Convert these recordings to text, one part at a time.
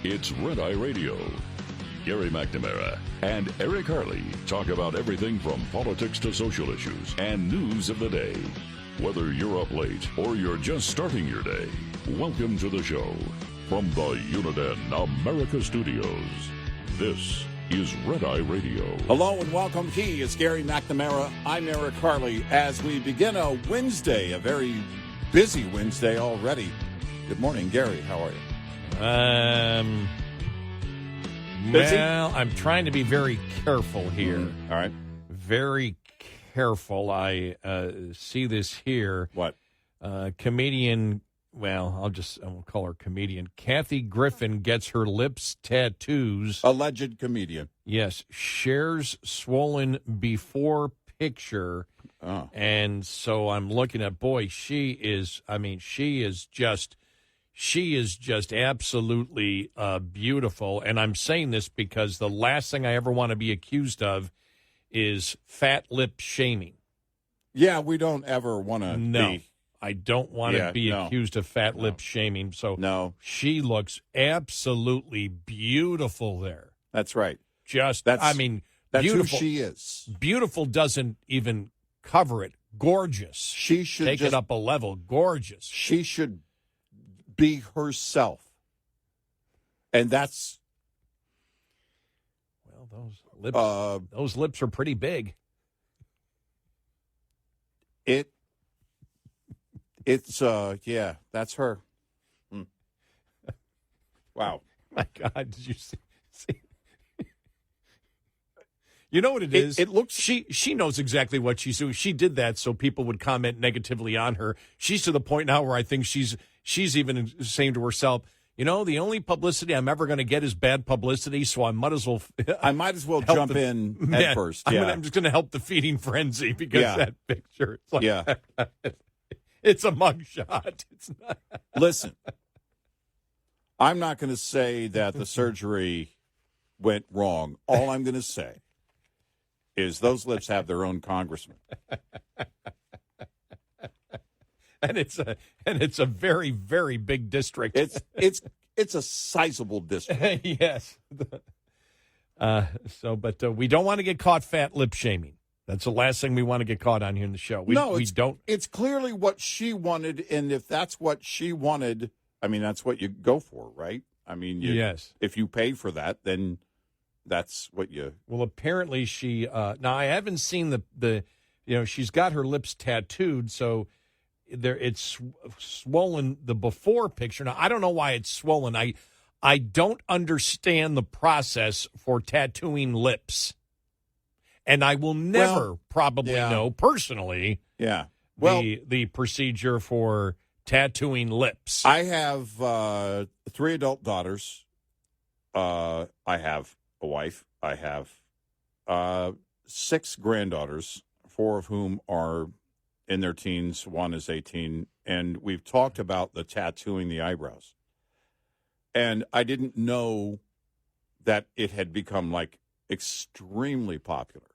It's Red Eye Radio. Gary McNamara and Eric Harley talk about everything from politics to social issues and news of the day. Whether you're up late or you're just starting your day, welcome to the show. From the Uniden America Studios, this is Red Eye Radio. Hello and welcome. He is Gary McNamara. I'm Eric Harley. As we begin a Wednesday, a very busy Wednesday already. Good morning, Gary. How are you? Busy? Well, I'm trying to be very careful here. All right. Very careful. I see this here. What? Comedian, well, I'll call her comedian. Kathy Griffin gets her lips tattoos. Alleged comedian. Yes. Shares swollen before picture. Oh. And so I'm looking at, boy, she is just absolutely beautiful. And I'm saying this because the last thing I ever want to be accused of is fat lip shaming. Yeah, we don't ever want to be. I don't want to be accused of fat lip shaming. So she looks absolutely beautiful there. That's right. That's beautiful. Who she is. Beautiful doesn't even cover it. Gorgeous. She should take it up a level. Gorgeous. She should be herself. And that's... Well, those lips are pretty big. It's that's her. Wow. My God, did you see? You know what it is? It looks... She knows exactly what she's doing. She did that so people would comment negatively on her. She's to the point now where I think she's even saying to herself, you know, the only publicity I'm ever going to get is bad publicity, so I might as well jump in head first. Yeah. I'm just going to help the feeding frenzy because that picture. It's like, it's a mugshot. It's not. Listen, I'm not going to say that the surgery went wrong. All I'm going to say is those lips have their own congressman. And it's a very, very big district. It's a sizable district. Yes. But we don't want to get caught fat lip shaming. That's the last thing we want to get caught on here in the show. We don't. It's clearly what she wanted, and if that's what she wanted, I mean, that's what you go for, right? I mean, yes. If you pay for that, then that's what you... Well, apparently she... now, I haven't seen the she's got her lips tattooed, so... it's swollen, the before picture. Now, I don't know why it's swollen. I don't understand the process for tattooing lips. And I will never know personally the procedure for tattooing lips. I have 3 adult daughters. I have a wife. I have 6 granddaughters, 4 of whom are in their teens, 1 is 18, and we've talked about the tattooing the eyebrows. And I didn't know that it had become, like, extremely popular.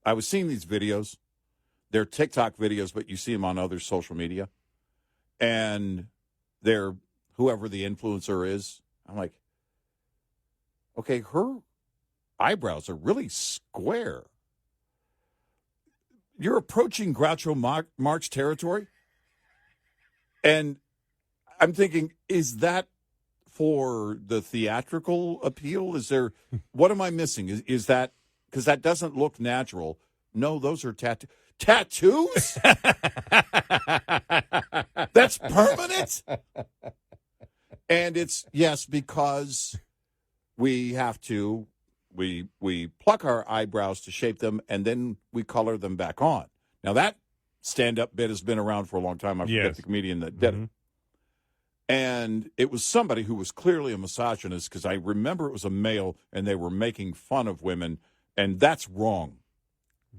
I was seeing these videos. They're TikTok videos, but you see them on other social media. And they're, whoever the influencer is, I'm like, okay, her eyebrows are really square. You're approaching Groucho Marx territory, and I'm thinking, is that for the theatrical appeal? Is there, what am I missing? Is that, because that doesn't look natural. No, those are tattoos? That's permanent? And it's, yes, because we have to. We pluck our eyebrows to shape them, and then we color them back on. Now, that stand-up bit has been around for a long time. I forget the comedian that did it. And it was somebody who was clearly a misogynist, because I remember it was a male, and they were making fun of women, and that's wrong.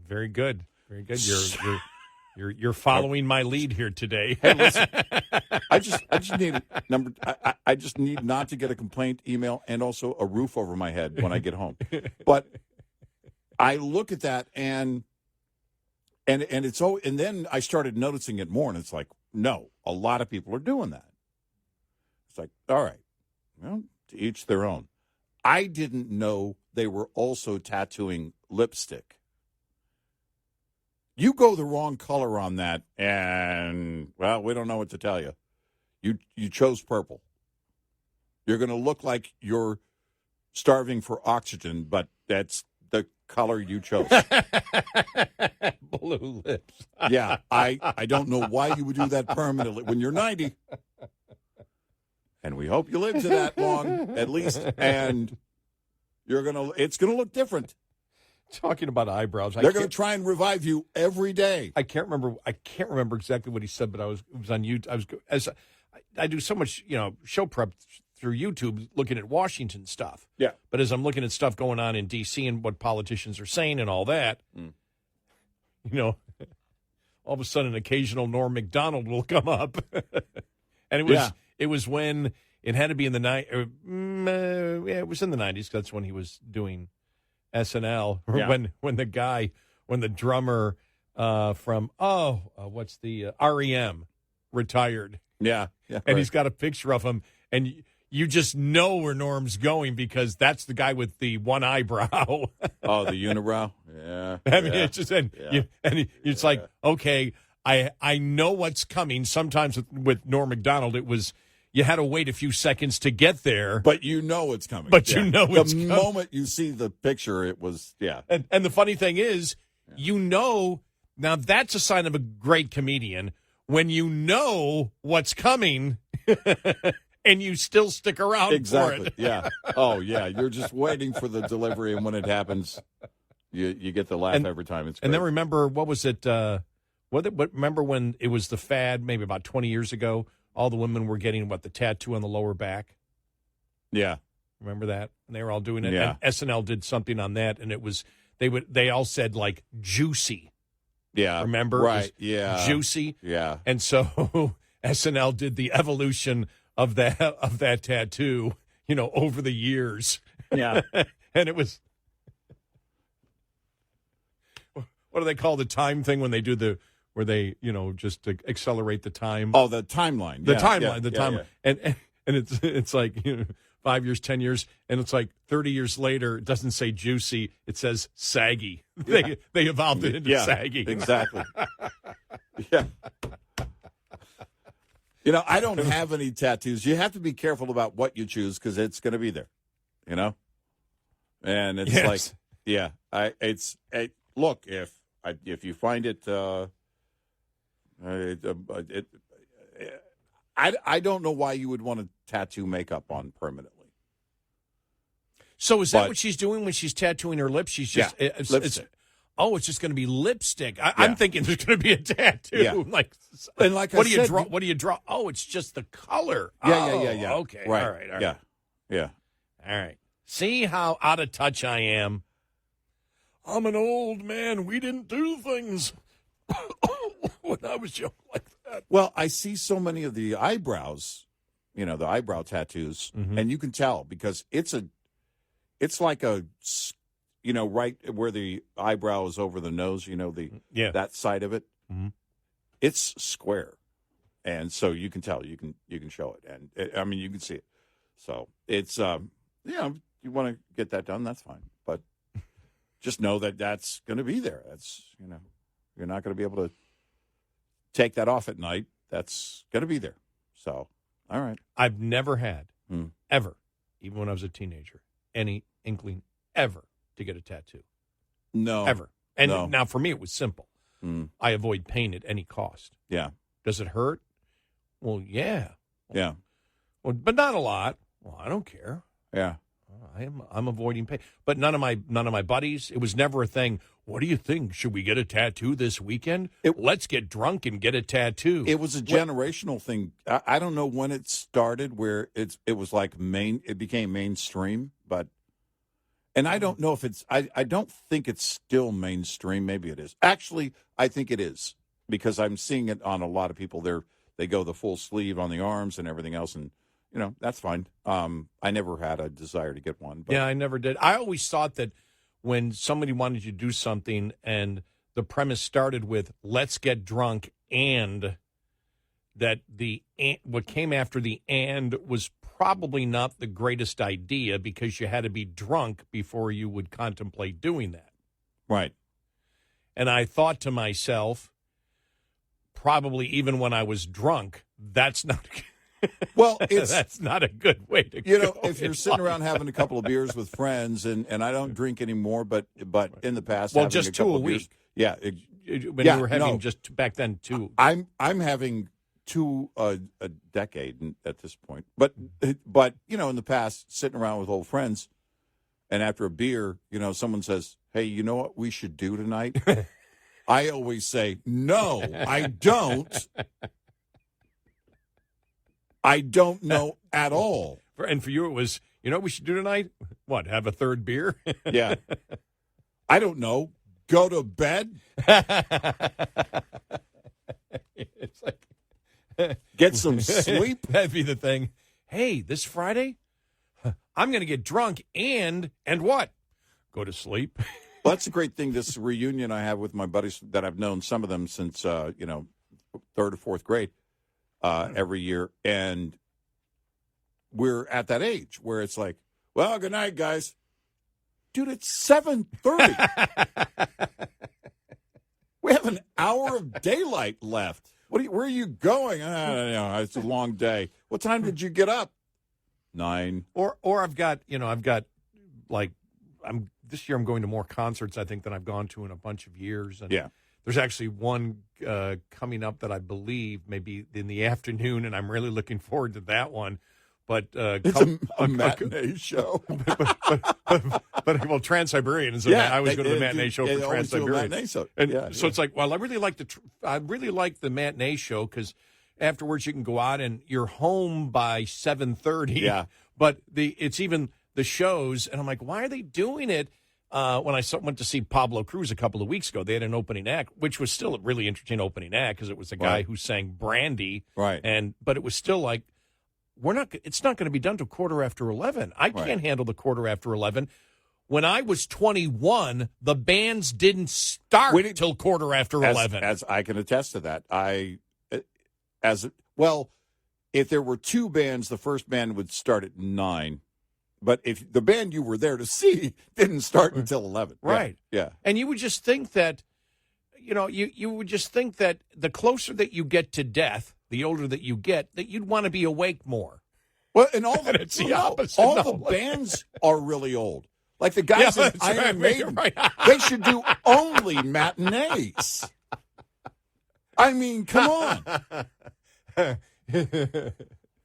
Very good. Very good. You're following my lead here today. Hey, listen, I just need not to get a complaint email and also a roof over my head when I get home. But I look at that and it's and then I started noticing it more, and it's like, no, a lot of people are doing that. It's like, all right, well, To each their own. I didn't know they were also tattooing lipstick. You go the wrong color on that, and, well, we don't know what to tell you. You chose purple. You're going to look like you're starving for oxygen, but that's the color you chose. Blue lips. Yeah, I don't know why you would do that permanently when you're 90. And we hope you live to that long, at least. And it's gonna look different. Talking about eyebrows, they're going to try and revive you every day. I can't remember it what he said, but it was on YouTube. I do so much, show prep through YouTube, looking at Washington stuff. Yeah. But as I'm looking at stuff going on in D.C. and what politicians are saying and all that, all of a sudden, an occasional Norm Macdonald will come up, and it was when it had to be in the it was in the 90s. That's when he was doing SNL. When the drummer from what's the REM retired. Yeah. And he's got a picture of him, and you just know where Norm's going because that's the guy with the one eyebrow. Oh, the unibrow. Yeah. I mean, it's just it's like, okay, I know what's coming. Sometimes with Norm Macdonald, it was you had to wait a few seconds to get there, but you know it's coming. The moment you see the picture, it was And the funny thing is, now that's a sign of a great comedian when you know what's coming. And you still stick around for it. Yeah. Oh, yeah. You're just waiting for the delivery, and when it happens, you get the laugh every time. It's great. And then remember, what was it? Remember when it was the fad, maybe about 20 years ago, all the women were getting, the tattoo on the lower back? Yeah. Remember that? And they were all doing it. Yeah. And SNL did something on that, and it was, they all said, like, juicy. Yeah. Remember? Right. Yeah. Juicy. Yeah. And so SNL did the evolution of that tattoo, over the years. Yeah. And it was, what do they call the time thing when they do where they, just to accelerate the time? Oh, the timeline. The timeline. And it's like, 5 years, 10 years, and it's like 30 years later, it doesn't say juicy, it says saggy. Yeah. They evolved it into saggy. Exactly. Yeah. I don't have any tattoos. You have to be careful about what you choose because it's going to be there, And it's look, if you find it, I don't know why you would want to tattoo makeup on permanently. So is that what she's doing when she's tattooing her lips? She's just lipstick. It's just going to be lipstick. I'm thinking there's going to be a tattoo. Yeah. What do you draw? What do you draw? Oh, it's just the color. Yeah. Okay. Right. All right. Yeah. All right. See how out of touch I am. I'm an old man. We didn't do things when I was young like that. Well, I see so many of the eyebrows, the eyebrow tattoos, and you can tell because it's like a, right where the eyebrow is over the nose, that side of it. Mm-hmm. It's square. And so you can tell, you can show it. And you can see it. So it's, you want to get that done, that's fine. But just know that that's going to be there. That's, you're not going to be able to take that off at night. That's going to be there. So, all right. I've never had, ever, even when I was a teenager, any inkling ever to get a tattoo. No. Ever. And now for me, it was simple. I avoid pain at any cost. Yeah. Does it hurt? Well, yeah. Yeah. Well, but not a lot. Well, I don't care. Yeah. I'm avoiding pain. But none of my buddies, it was never a thing. What do you think? Should we get a tattoo this weekend? Let's get drunk and get a tattoo. It was a generational thing. I don't know when it started where it was like it became mainstream, but and I don't know if it's I don't think it's still mainstream. Maybe it is. Actually, I think it is because I'm seeing it on a lot of people. They go the full sleeve on the arms and everything else, and that's fine. I never had a desire to get one. But. Yeah, I never did. I always thought that when somebody wanted you to do something and the premise started with, let's get drunk and that what came after the and was probably not the greatest idea because you had to be drunk before you would contemplate doing that. Right. And I thought to myself, probably even when I was drunk, that's not Well, that's not a good way to you go. know, if you're sitting around having a couple of beers with friends, and I don't drink anymore, but in the past, well, having just a two couple a of beers, week. yeah. When you were having just back then two. I'm having two a decade at this point, but you know, in the past, sitting around with old friends, and after a beer, you know, someone says, "Hey, you know what we should do tonight?" I always say, "No, I don't." I don't know at all. And for you, it was, you know what we should do tonight? What, have a third beer? Yeah. I don't know. Go to bed? It's like, get some sleep? That'd be the thing. Hey, this Friday, I'm going to get drunk and what? Go to sleep. Well, that's a great thing, this reunion I have with my buddies that I've known, some of them since, you know, third or fourth grade. Every year, and we're at that age where it's like, well, good night, guys. Dude, it's 7:30. We have an hour of daylight left. Where are you going? I don't know. It's a long day. What time did you get up? 9. Or I've got like this year I'm going to more concerts I think than I've gone to in a bunch of years. And yeah. There's actually one coming up that I believe maybe in the afternoon, and I'm really looking forward to that one. But it's a matinee show. but well, Trans-Siberian is. I always go to the matinee show for Trans-Siberian. And so it's like, well, I really like the matinee show because afterwards you can go out and you're home by 7:30. Yeah. But it's even the shows, and I'm like, why are they doing it? When I went to see Pablo Cruz a couple of weeks ago, they had an opening act, which was still a really interesting opening act because it was a guy who sang Brandy. Right. But it was still like, it's not going to be done till 11:15. I can't handle the 11:15. When I was 21, the bands didn't start till 11:15. As I can attest to that. If there were two bands, the first band would start at 9. But if the band you were there to see didn't start until 11. Right. Yeah. And you would just think that, you would just think that the closer that you get to death, the older that you get, that you'd want to be awake more. Well, and all the, it's the opposite. All the bands are really old. Like the guys in Iron Maiden, right. They should do only matinees. I mean, come on.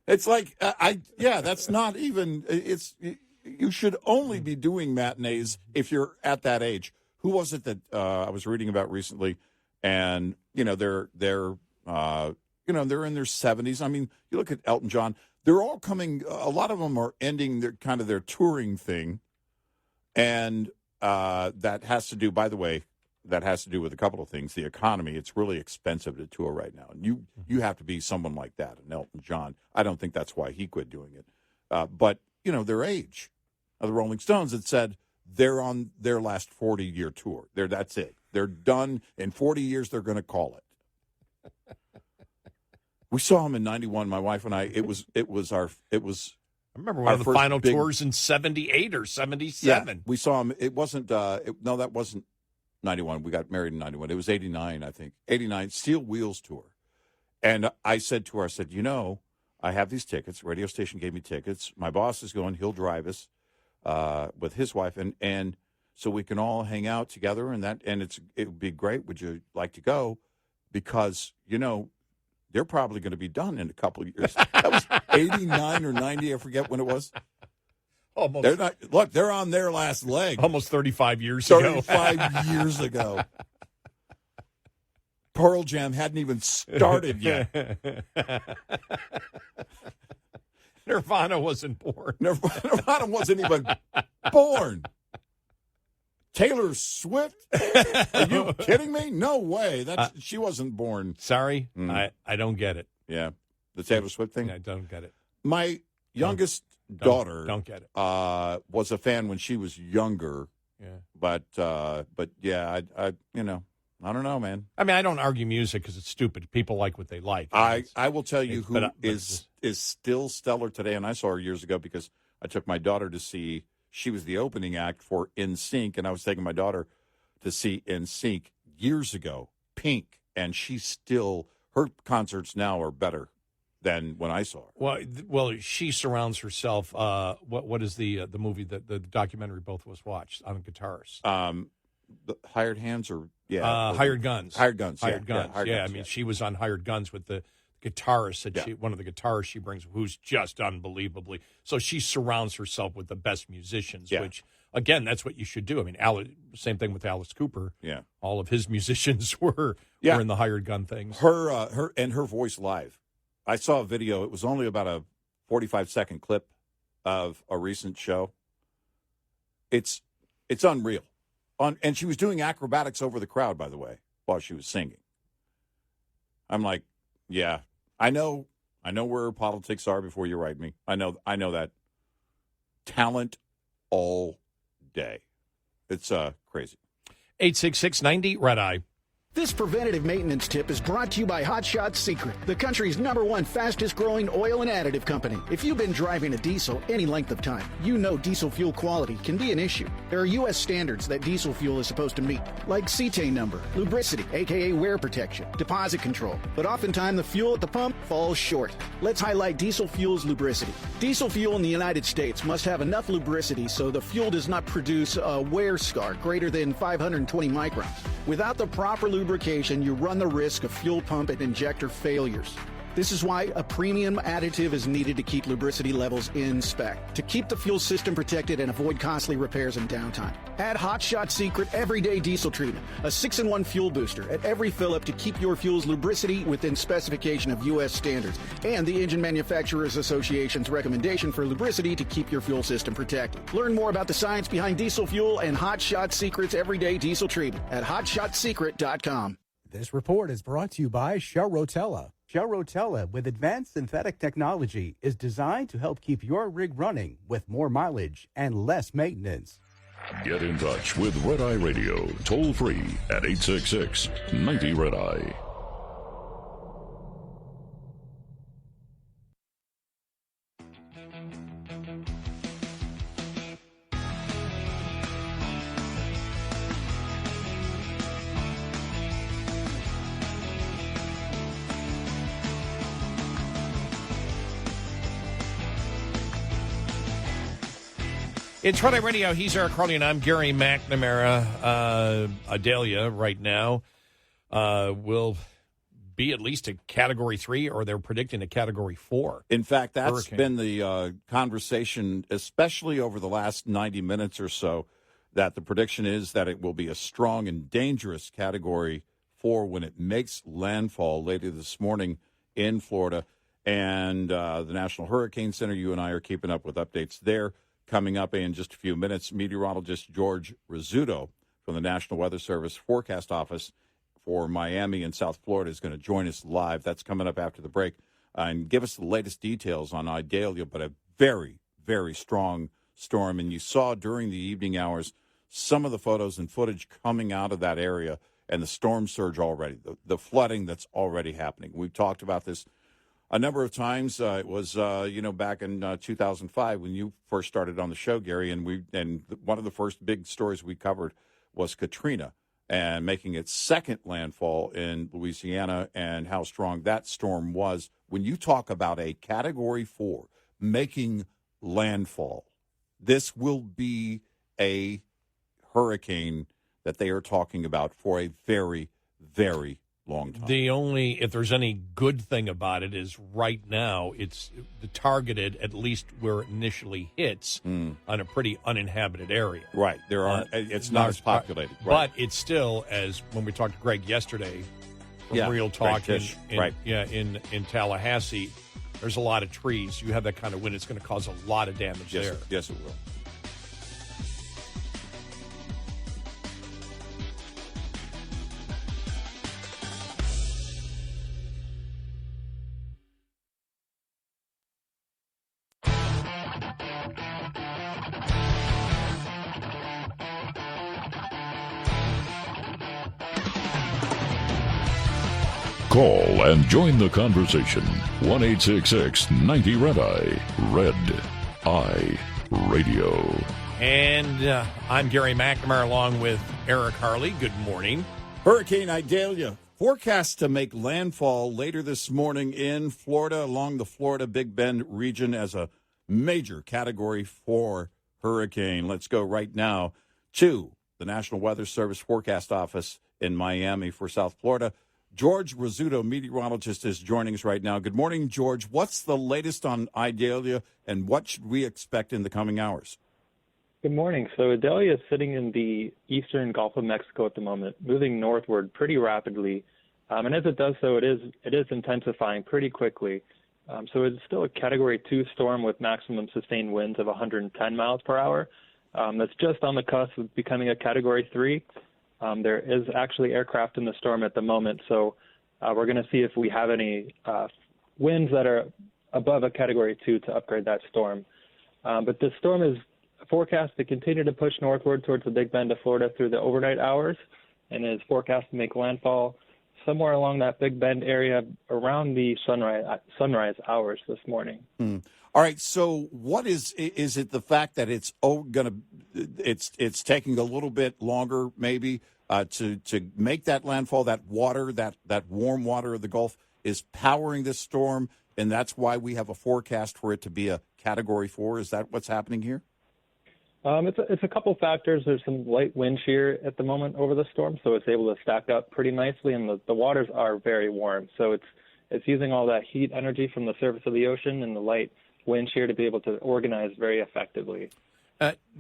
It's like, that's not even, you should only be doing matinees if you're at that age. Who was it that I was reading about recently? And, they're in their 70s. I mean, you look at Elton John, they're all coming, a lot of them are ending their touring thing. And that has to do, by the way, with a couple of things. The economy, it's really expensive to tour right now. And you have to be someone like that, an Elton John. I don't think that's why he quit doing it. But, their age. The Rolling Stones had said they're on their last 40-year tour. That's it. They're done. In 40 years, they're going to call it. We saw them in 91, my wife and I. It was I remember one of the final tours in 78 or 77. Yeah, we saw them. It wasn't, no, that wasn't 91. We got married in 91. It was 89, I think. 89, Steel Wheels tour. And I said to her, I have these tickets. Radio station gave me tickets. My boss is going. He'll drive us with his wife. And so we can all hang out together. And it would be great. Would you like to go? Because, they're probably going to be done in a couple of years. That was 89 or 90. I forget when it was. Almost. They're on their last leg. Almost 35 years ago. 35 years ago. Pearl Jam hadn't even started yet. Nirvana wasn't born. Nirvana wasn't even born. Taylor Swift? Are you kidding me? No way. She wasn't born. Sorry, I don't get it. Yeah, the Taylor Swift thing? I don't get it. My youngest daughter don't get it. Was a fan when she was younger. Yeah. But yeah, I I don't know, man. I mean, I don't argue music because it's stupid. People like what they like. I will tell you who is still stellar today, and I saw her years ago because I took my daughter to see. She was the opening act for NSYNC, and I was taking my daughter to see NSYNC years ago, Pink, and her concerts now are better than when I saw her. Well, she surrounds herself. What is the movie that the documentary both of us watched on guitars? The Hired Hands or Hired Guns. Hired Guns. Hired Guns. Hired Yeah, Guns, I mean, she was on Hired Guns with the guitarist that one of the guitarists she brings, who's just unbelievably. So she surrounds herself with the best musicians, which again, that's what you should do. I mean, same thing with Alice Cooper. Yeah, all of his musicians were in the Hired Gun things. Her voice live. I saw a video. It was only about a 45-second clip of a recent show. It's unreal. And she was doing acrobatics over the crowd, by the way, while she was singing. I'm like, yeah, I know where politics are before you write me. I know that. Talent all day. It's crazy. 866-90 Red Eye. This preventative maintenance tip is brought to you by Hot Shot Secret, the country's #1 fastest growing oil and additive company. If you've been driving a diesel any length of time, you know diesel fuel quality can be an issue. There are U.S. standards that diesel fuel is supposed to meet, like cetane number, lubricity, aka wear protection, deposit control. But oftentimes the fuel at the pump falls short. Let's highlight diesel fuel's lubricity. Diesel fuel in the United States must have enough lubricity so the fuel does not produce a wear scar greater than 520 microns. Without the proper lubrication, you run the risk of fuel pump and injector failures. This is why a premium additive is needed to keep lubricity levels in spec, to keep the fuel system protected and avoid costly repairs and downtime. Add Hot Shot Secret Everyday Diesel Treatment, a 6-in-1 fuel booster at every fill-up to keep your fuel's lubricity within specification of U.S. standards, and the Engine Manufacturers Association's recommendation for lubricity to keep your fuel system protected. Learn more about the science behind diesel fuel and Hot Shot Secret's Everyday Diesel Treatment at hotshotsecret.com. This report is brought to you by Shell Rotella. Shell Rotella, with advanced synthetic technology, is designed to help keep your rig running with more mileage and less maintenance. Get in touch with Red Eye Radio, toll free at 866-90 Red Eye. It's Red Eye Radio. He's Eric Carly, and I'm Gary McNamara. Idalia right now will be at least a Category 3, or they're predicting a Category 4. In fact, that's hurricane. been the conversation, especially over the last 90 minutes or so, that the prediction is that it will be a strong and dangerous Category 4 when it makes landfall later this morning in Florida. And the National Hurricane Center, you and I are keeping up with updates there. Coming up in just a few minutes, meteorologist George Rizzuto from the National Weather Service Forecast Office for Miami and South Florida is going to join us live. That's coming up after the break and give us the latest details on Idalia, but a very, very strong storm. And you saw during the evening hours some of the photos and footage coming out of that area and the storm surge already, the flooding that's already happening. We've talked about this a number of times. It was, back in 2005 when you first started on the show, Gary, and one of the first big stories we covered was Katrina and making its second landfall in Louisiana and how strong that storm was. When you talk about a Category 4 making landfall, this will be a hurricane that they are talking about for a very, very long time. If there's any good thing about it, is right now it's targeted, at least where it initially hits, on a pretty uninhabited area. Right. It's not as populated. Right. But it's still, as when we talked to Greg yesterday from Real Talk in Tallahassee, there's a lot of trees. You have that kind of wind, it's going to cause a lot of damage there. Yes, it will. Call and join the conversation. 1-866-90-RED-I. Red Eye Radio. And I'm Gary McNamara along with Eric Harley. Good morning. Hurricane Idalia forecast to make landfall later this morning in Florida, along the Florida Big Bend region as a major Category 4 hurricane. Let's go right now to the National Weather Service Forecast Office in Miami for South Florida. George Rizzuto, meteorologist, is joining us right now. Good morning, George. What's the latest on Idalia, and what should we expect in the coming hours? Good morning. So Idalia is sitting in the eastern Gulf of Mexico at the moment, moving northward pretty rapidly. And as it does so, it is intensifying pretty quickly. So it's still a Category 2 storm with maximum sustained winds of 110 miles per hour. That's just on the cusp of becoming a Category 3. There is actually aircraft in the storm at the moment, so we're going to see if we have any winds that are above a Category 2 to upgrade that storm. But this storm is forecast to continue to push northward towards the Big Bend of Florida through the overnight hours, and is forecast to make landfall somewhere along that Big Bend area around the sunrise hours this morning. All right. So, what is it? The fact that it's it's taking a little bit longer, maybe, to make that landfall. That water, that warm water of the Gulf, is powering this storm, and that's why we have a forecast for it to be a Category 4. Is that what's happening here? It's a couple factors. There's some light wind shear at the moment over the storm, so it's able to stack up pretty nicely, and the waters are very warm. So it's using all that heat energy from the surface of the ocean and the light wind shear to be able to organize very effectively.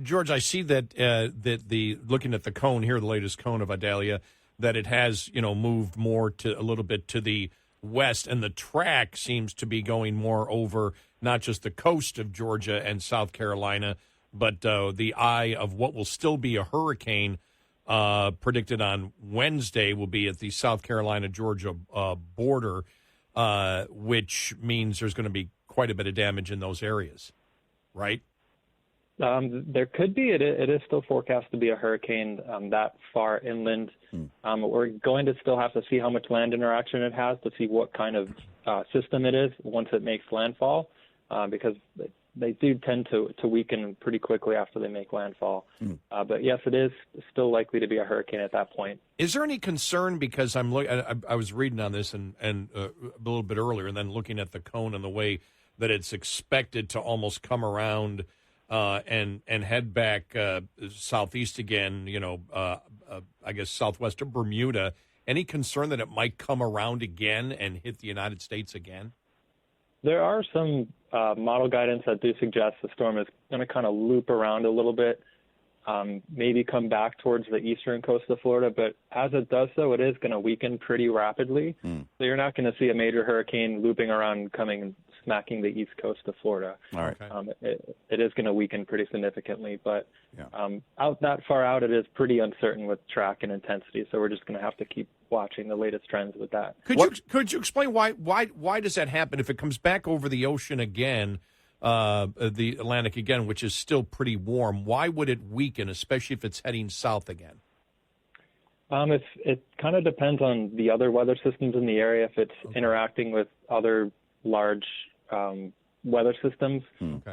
George, I see that the looking at the cone here, the latest cone of Idalia, that it has moved more to a little bit to the west, and the track seems to be going more over not just the coast of Georgia and South Carolina, but the eye of what will still be a hurricane predicted on Wednesday will be at the South Carolina-Georgia border, which means there's going to be quite a bit of damage in those areas, right? There could be. It is still forecast to be a hurricane that far inland. We're going to still have to see how much land interaction it has to see what kind of system it is once it makes landfall, because they do tend to weaken pretty quickly after they make landfall. But yes, it is still likely to be a hurricane at that point. Is there any concern, because I was reading on this and a little bit earlier, and then looking at the cone and the way that it's expected to almost come around and head back southeast again, I guess southwest of Bermuda. Any concern that it might come around again and hit the United States again? There are some model guidance that do suggest the storm is going to kind of loop around a little bit, maybe come back towards the eastern coast of Florida. But as it does so, it is going to weaken pretty rapidly. So you're not going to see a major hurricane looping around, coming and smacking the east coast of Florida. All right. It is going to weaken pretty significantly. But out that far out, it is pretty uncertain with track and intensity. So we're just going to have to keep watching the latest trends with that. Could you explain why does that happen if it comes back over the ocean again, the Atlantic again, which is still pretty warm? Why would it weaken, especially if it's heading south again? It kind of depends on the other weather systems in the area. If it's interacting with other large weather systems,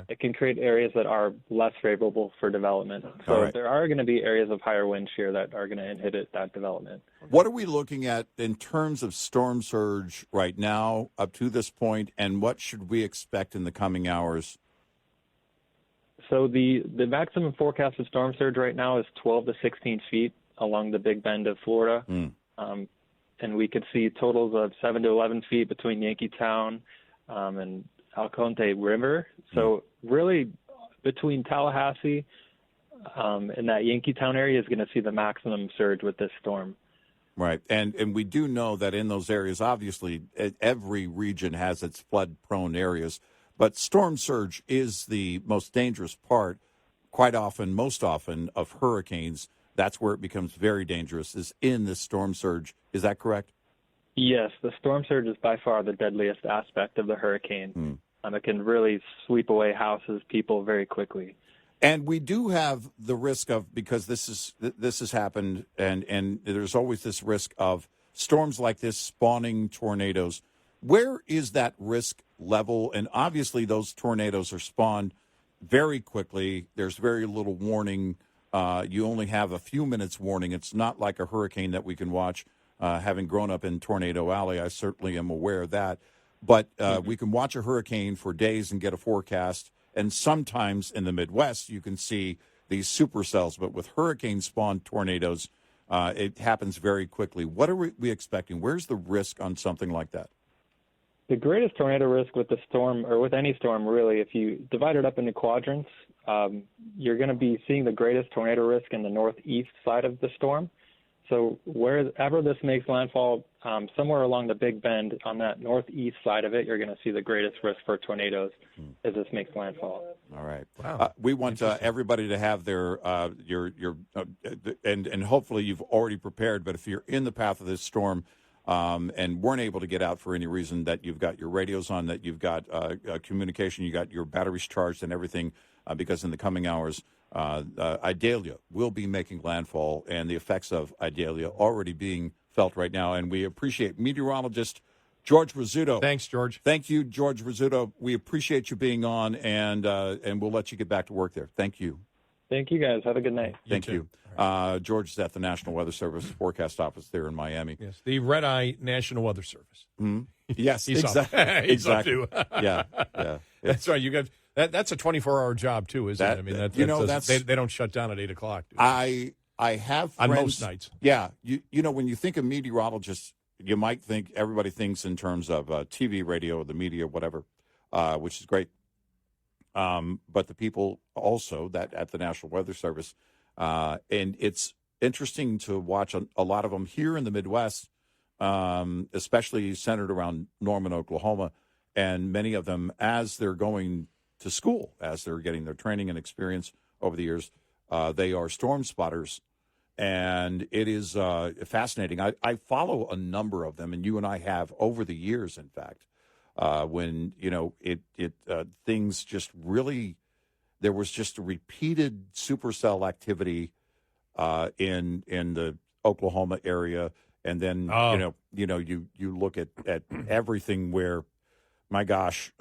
it can create areas that are less favorable for development. So there are going to be areas of higher wind shear that are going to inhibit that development. What are we looking at in terms of storm surge right now up to this point, and what should we expect in the coming hours? So the maximum forecasted storm surge right now is 12 to 16 feet along the Big Bend of Florida. And we could see totals of 7 to 11 feet between Yankeetown and Alconte River. So really between Tallahassee and that Yankeetown area is going to see the maximum surge with this storm. Right. And we do know that in those areas, obviously, every region has its flood-prone areas, but storm surge is the most dangerous part, quite often, most often, of hurricanes. That's where it becomes very dangerous, is in this storm surge. Is that correct? Yes, the storm surge is by far the deadliest aspect of the hurricane. It can really sweep away houses, people very quickly. And we do have the risk of, because this has happened, and there's always this risk of storms like this spawning tornadoes, where is that risk level? And obviously those tornadoes are spawned very quickly. There's very little warning. You only have a few minutes warning. It's not like a hurricane that we can watch. Having grown up in Tornado Alley, I certainly am aware of that. But we can watch a hurricane for days and get a forecast. And sometimes in the Midwest, you can see these supercells. But with hurricane-spawned tornadoes, it happens very quickly. What are we expecting? Where's the risk on something like that? The greatest tornado risk with the storm, or with any storm really, if you divide it up into quadrants, you're going to be seeing the greatest tornado risk in the northeast side of the storm. So wherever this makes landfall, somewhere along the Big Bend on that northeast side of it, you're going to see the greatest risk for tornadoes as this makes landfall. All right. Wow. We want everybody to have their and hopefully you've already prepared. But if you're in the path of this storm and weren't able to get out for any reason, that you've got your radios on, that you've got communication, you got your batteries charged and everything, because in the coming hours, Idalia will be making landfall, and the effects of Idalia already being felt right now. And we appreciate meteorologist George Rizzuto. Thanks, George. Thank you, George Rizzuto. We appreciate you being on, and we'll let you get back to work there. Thank you. Thank you, guys. Have a good night. Thank you. George is at the National Weather Service forecast office there in Miami. Yes, the Red Eye National Weather Service. Mm-hmm. Yes, He's exactly. Up. He's exactly. Up too. Yeah. That's right. You got that's a 24-hour job too, isn't it? I mean, they don't shut down at 8 o'clock. I have friends, on most nights. Yeah, you know, when you think of meteorologists, you might think everybody thinks in terms of TV, radio, the media, whatever, which is great. But the people also that at the National Weather Service, and it's interesting to watch a lot of them here in the Midwest, especially centered around Norman, Oklahoma, and many of them as they're going to school, as they're getting their training and experience over the years, they are storm spotters. And it is fascinating. I follow a number of them, and you and I have over the years, in fact, when, you know, things just really, there was just a repeated supercell activity in the Oklahoma area. And then, you look at everything where, my gosh,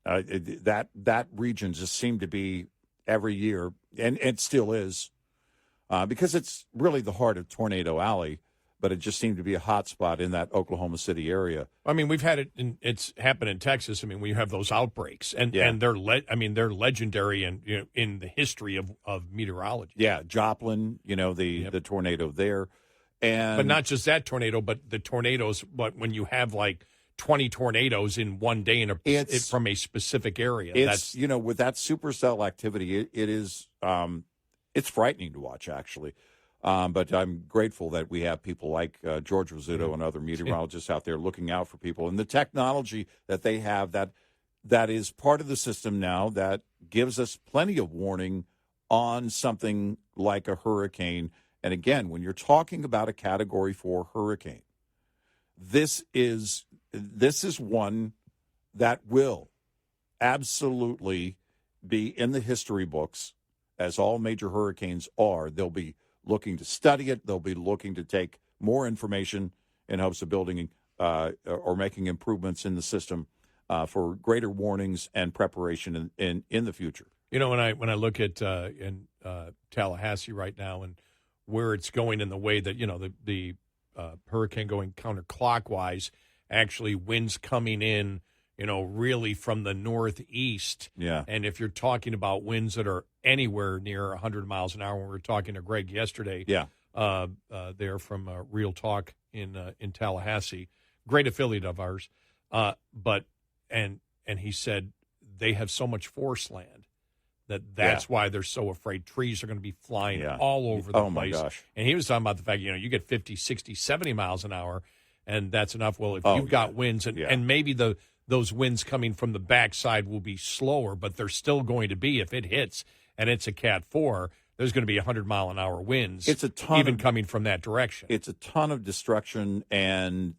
that region just seemed to be every year, and it still is, because it's really the heart of Tornado Alley, but it just seemed to be a hot spot in that Oklahoma City area. I mean, we've had it. It's happened in Texas. I mean, we have those outbreaks, and they're they're legendary in the history of meteorology. Yeah, Joplin, the tornado there, but not just that tornado, but the tornadoes. But when you have like 20 tornadoes in one day from a specific area, that's with that supercell activity, it is it's frightening to watch, actually. But I'm grateful that we have people like George Rizzuto and other meteorologists out there looking out for people, and the technology that they have that is part of the system now that gives us plenty of warning on something like a hurricane. And again, when you're talking about a Category 4 hurricane, this is one that will absolutely be in the history books, as all major hurricanes are. They'll be looking to study it. They'll be looking to take more information in hopes of building or making improvements in the system for greater warnings and preparation in the future. When I look at in Tallahassee right now and where it's going in the way that the hurricane going counterclockwise, actually winds coming in, really from the northeast. Yeah. And if you're talking about winds that are anywhere near 100 miles an hour, when we were talking to Greg yesterday, there from Real Talk in Tallahassee, great affiliate of ours, but he said they have so much forest land that's why they're so afraid. Trees are going to be flying all over the place. My gosh. And he was talking about the fact, you get 50, 60, 70 miles an hour, and that's enough. Well, if you've got winds, and maybe those winds coming from the backside will be slower, but they're still going to be, if it hits and it's a Cat 4, there's going to be 100-mile-an-hour winds. It's a ton coming from that direction. It's a ton of destruction. And,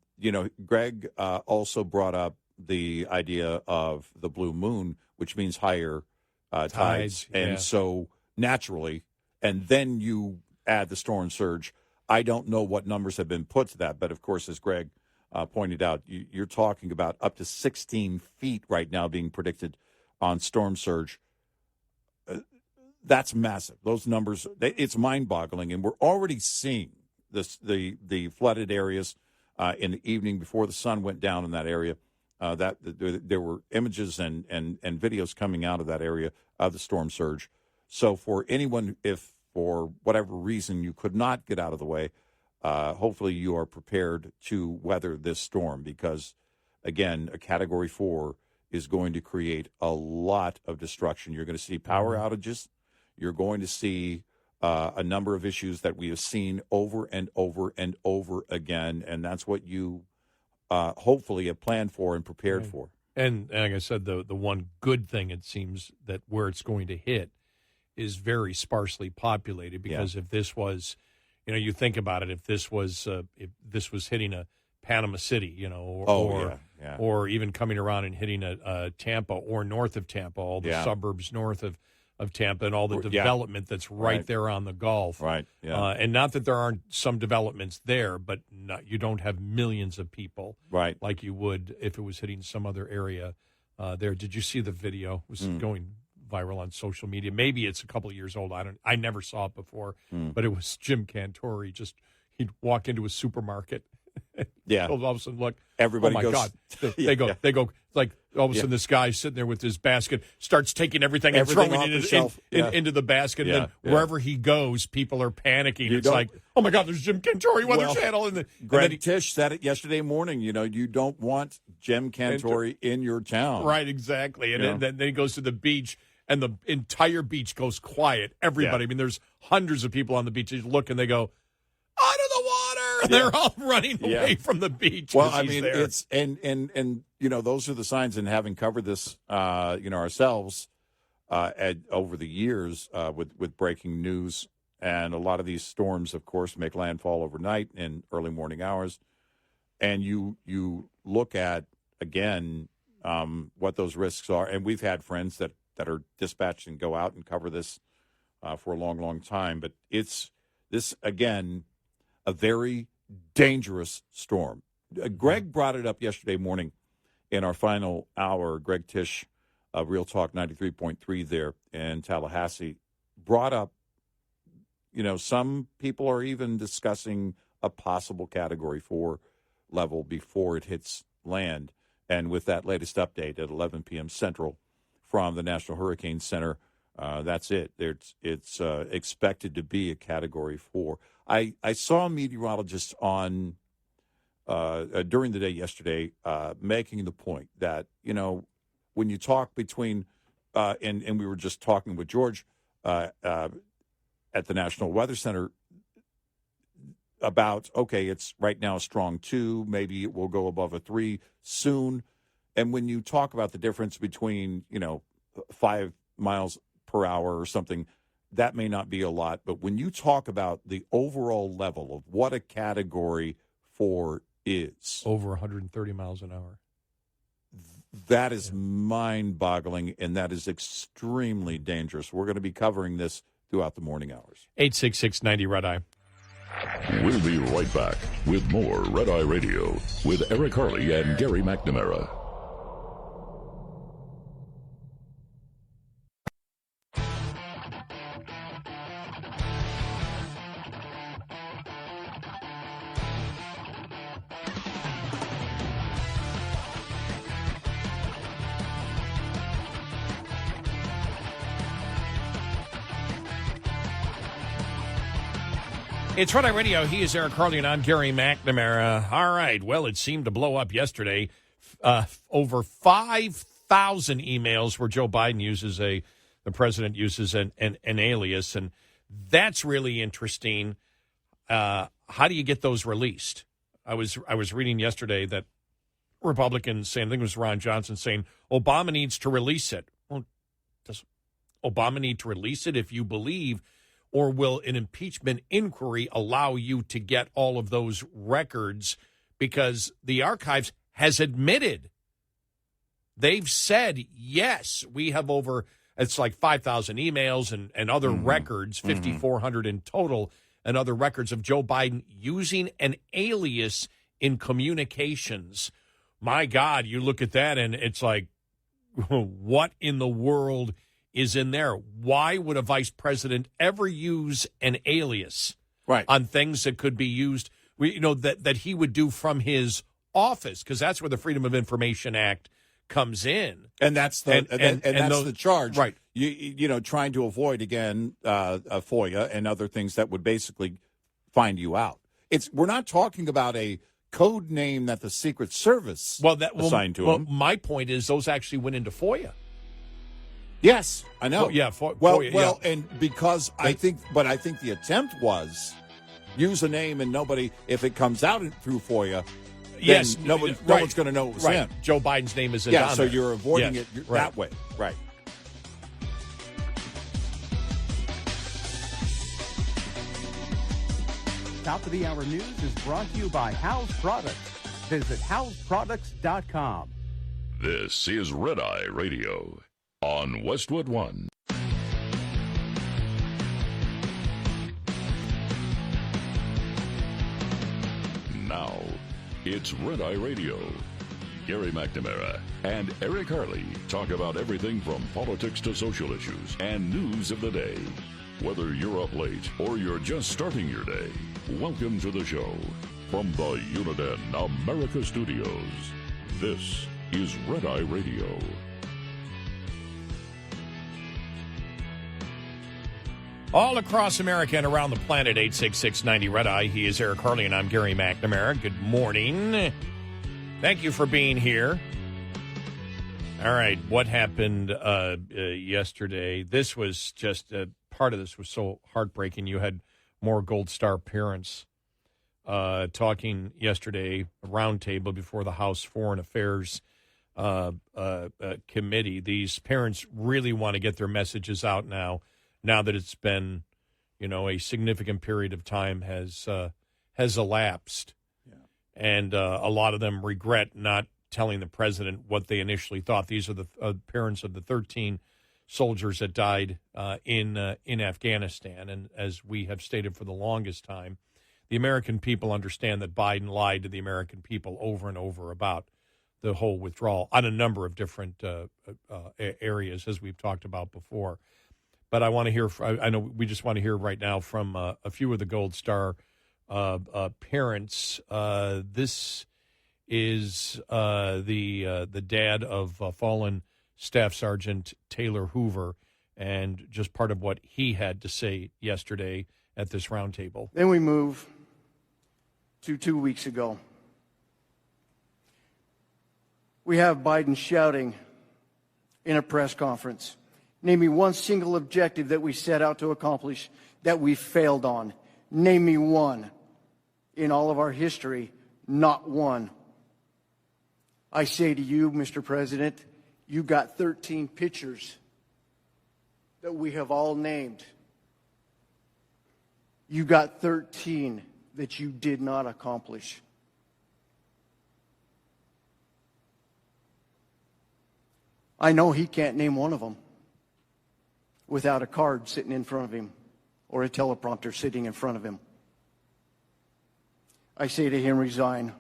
Greg also brought up the idea of the blue moon, which means higher tides. And so naturally, and then you add the storm surge, I don't know what numbers have been put to that, but of course, as Greg pointed out, you're talking about up to 16 feet right now being predicted on storm surge. That's massive. Those numbers, it's mind-boggling, and we're already seeing the flooded areas in the evening before the sun went down in that area. That there were images and videos coming out of that area of the storm surge. So for anyone, if for whatever reason you could not get out of the way, hopefully you are prepared to weather this storm because, again, a Category 4 is going to create a lot of destruction. You're going to see power outages. You're going to see a number of issues that we have seen over and over and over again, and that's what you hopefully have planned for and prepared for. And like I said, the one good thing, it seems, that where it's going to hit is very sparsely populated because if this was, you think about it, if this was hitting a Panama City, or even coming around and hitting a Tampa or north of Tampa, all the suburbs north of Tampa and all the development that's right there on the Gulf. Right. Yeah. And not that there aren't some developments there, but you don't have millions of people like you would if it was hitting some other area there. Did you see the video? It was going viral on social media. Maybe it's a couple of years old. I never saw it before, but it was Jim Cantori. He'd walk into a supermarket. All of a sudden, look, everybody oh my goes, God. They go, like, all of a sudden this guy's sitting there with his basket, starts taking everything and throwing it into the basket. And then wherever he goes, people are panicking. It's like, oh my God, there's Jim Cantori Weather Channel. Greg Tisch said it yesterday morning. You don't want Jim Cantori in your town. Right, exactly. And then he goes to the beach, and the entire beach goes quiet. Everybody, I mean, there's hundreds of people on the beach. You look, and they go, out of the water. They're all running away from the beach. Well, I mean, it's and those are the signs. And having covered this, ourselves over the years with breaking news, and a lot of these storms, of course, make landfall overnight in early morning hours. And you look at again what those risks are. And we've had friends that are dispatched and go out and cover this for a long, long time. But it's this again. A very dangerous storm. Greg brought it up yesterday morning in our final hour. Greg Tisch of Real Talk 93.3 there in Tallahassee brought up, some people are even discussing a possible Category 4 level before it hits land. And with that latest update at 11 p.m. Central from the National Hurricane Center, that's it. It's expected to be a Category 4. I saw a meteorologist on during the day yesterday making the point that, when you talk between and we were just talking with George at the National Weather Center about, okay, it's right now a strong 2, maybe it will go above a 3 soon. And when you talk about the difference between, 5 miles per hour or something, that may not be a lot, but when you talk about the overall level of what a Category 4 is, over 130 miles an hour, that is mind-boggling, and that is extremely dangerous. We're going to be covering this throughout the morning hours. 866-90 Red Eye. We'll be right back with more Red Eye Radio with Eric Harley and Gary McNamara. It's Red Eye Radio. He is Eric Harley, and I'm Gary McNamara. All right. Well, it seemed to blow up yesterday. Over 5,000 emails where Joe Biden uses the president uses an alias, and that's really interesting. How do you get those released? I was reading yesterday that Republicans saying, I think it was Ron Johnson saying, Obama needs to release it. Well, does Obama need to release it if you believe? Or will an impeachment inquiry allow you to get all of those records? Because the archives has admitted, they've said, yes, we have over, it's like 5,000 emails and other records, 5,400 in total. and other records of Joe Biden using an alias in communications. My God, you look at that and it's like, what in the world is in there? Why would a vice president ever use an alias on things that could be used, that he would do from his office? Because that's where the Freedom of Information Act comes in, and that's the that's the charge, right? Trying to avoid again a FOIA and other things that would basically find you out. We're not talking about a code name that the Secret Service assigned to him. My point is those actually went into FOIA. Yes, I know. FOIA, and because I think the attempt was use a name and nobody, if it comes out through FOIA, yes, no one's going to know it was him. Joe Biden's name is on so there. You're avoiding it that way, right? Top of the Hour News is brought to you by House Products. Visit houseproducts.com. This is Red Eye Radio on Westwood One. Now, it's Red Eye Radio. Gary McNamara and Eric Harley talk about everything from politics to social issues and news of the day. Whether you're up late or you're just starting your day, welcome to the show. From the Uniden America Studios, this is Red Eye Radio. All across America and around the planet, 866-90 Red Eye. He is Eric Harley, and I'm Gary McNamara. Good morning. Thank you for being here. All right, what happened yesterday? This was just part of this was so heartbreaking. You had more Gold Star parents talking yesterday, a roundtable before the House Foreign Affairs Committee. These parents really want to get their messages out now that it's been, a significant period of time has elapsed. Yeah. And a lot of them regret not telling the president what they initially thought. These are the parents of the 13 soldiers that died in Afghanistan. And as we have stated for the longest time, the American people understand that Biden lied to the American people over and over about the whole withdrawal on a number of different areas, as we've talked about before. But I want to hear. I know we just want to hear right now from a few of the Gold Star parents. This is the dad of fallen Staff Sergeant Taylor Hoover, and just part of what he had to say yesterday at this roundtable. Then we move to 2 weeks ago. We have Biden shouting in a press conference, name me one single objective that we set out to accomplish that we failed on. Name me one. In all of our history, not one. I say to you, Mr. President, you got 13 pictures that we have all named. You got 13 that you did not accomplish. I know he can't name one of them without a card sitting in front of him or a teleprompter sitting in front of him. I say to him, resign.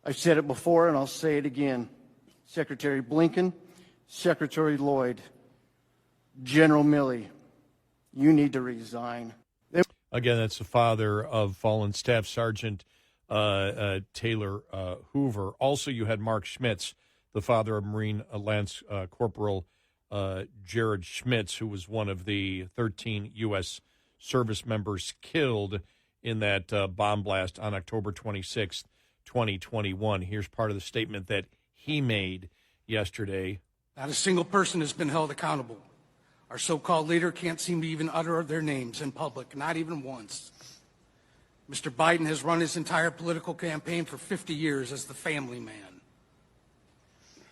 I've said it before and I'll say it again. Secretary Blinken, Secretary Lloyd, General Milley, you need to resign. Again, that's the father of fallen Staff Sergeant Taylor Hoover. Also, you had Mark Schmitz, the father of Marine Lance Corporal Jared Schmitz, who was one of the 13 U.S. service members killed in that bomb blast on October 26th, 2021. Here's part of the statement that he made yesterday. Not a single person has been held accountable. Our so-called leader can't seem to even utter their names in public, not even once. Mr. Biden has run his entire political campaign for 50 years as the family man.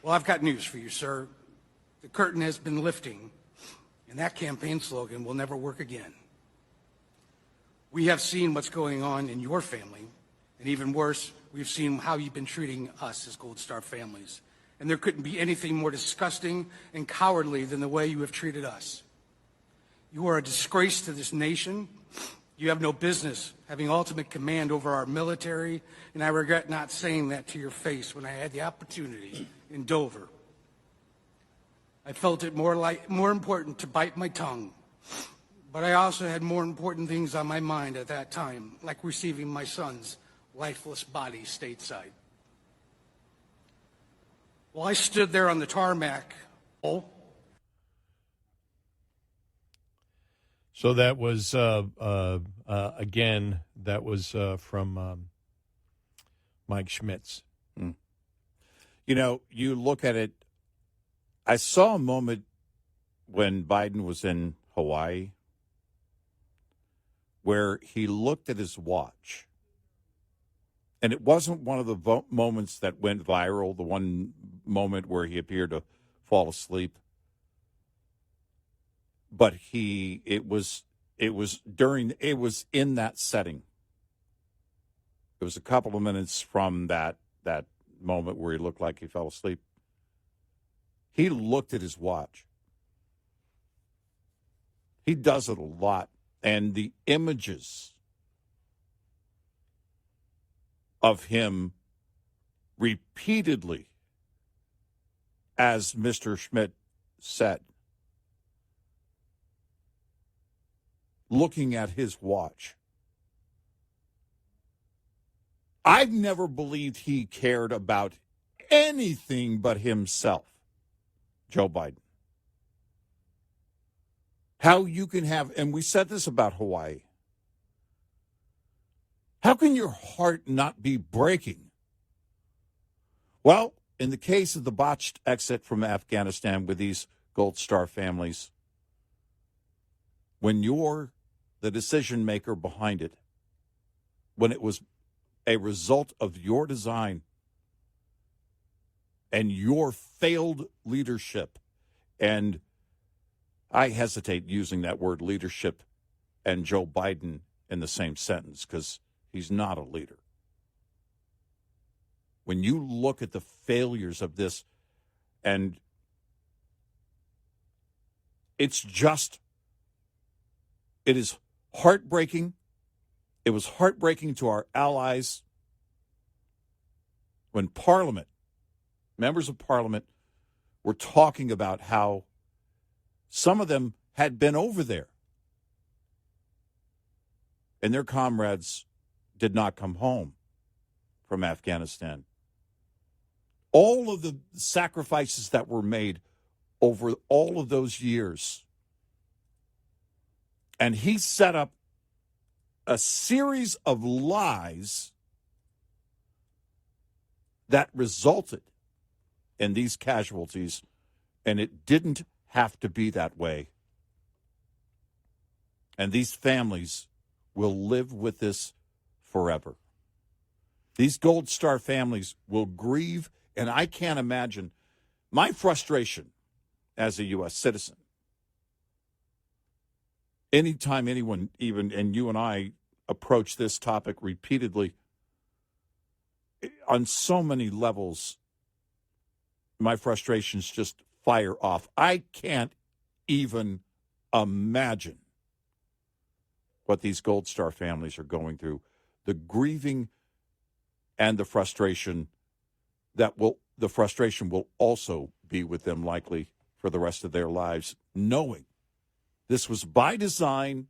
Well, I've got news for you, sir. The curtain has been lifting, and that campaign slogan will never work again. We have seen what's going on in your family, and even worse, we've seen how you've been treating us as Gold Star families. And there couldn't be anything more disgusting and cowardly than the way you have treated us. You are a disgrace to this nation, You have no business having ultimate command over our military, and I regret not saying that to your face when I had the opportunity in Dover. I felt it more important to bite my tongue, but I also had more important things on my mind at that time, like receiving my son's lifeless body stateside. While I stood there on the tarmac, So that was, again, that was from Mike Schmitz. Mm. You know, you look at it, I saw a moment when Biden was in Hawaii where he looked at his watch. And it wasn't one of the moments that went viral, the one moment where he appeared to fall asleep. But it was in that setting. It was a couple of minutes from that moment where he looked like he fell asleep. He looked at his watch. He does it a lot. And the images of him repeatedly, as Mr. Schmidt said, looking at his watch. I've never believed he cared about anything but himself, Joe Biden. How you can have, and we said this about Hawaii, how can your heart not be breaking? Well, in the case of the botched exit from Afghanistan with these Gold Star families, when you're the decision maker behind it, when it was a result of your design and your failed leadership, and I hesitate using that word leadership and Joe Biden in the same sentence because he's not a leader. When you look at the failures of this, and it is heartbreaking. It was heartbreaking to our allies when members of Parliament were talking about how some of them had been over there and their comrades did not come home from Afghanistan. All of the sacrifices that were made over all of those years. And he set up a series of lies that resulted in these casualties, and it didn't have to be that way. And these families will live with this forever. These Gold Star families will grieve, and I can't imagine my frustration as a U.S. citizen. Anytime anyone, even, and you and I, approach this topic repeatedly, on so many levels, my frustrations just fire off. I can't even imagine what these Gold Star families are going through. The grieving and the frustration will also be with them likely for the rest of their lives, knowing this was by design.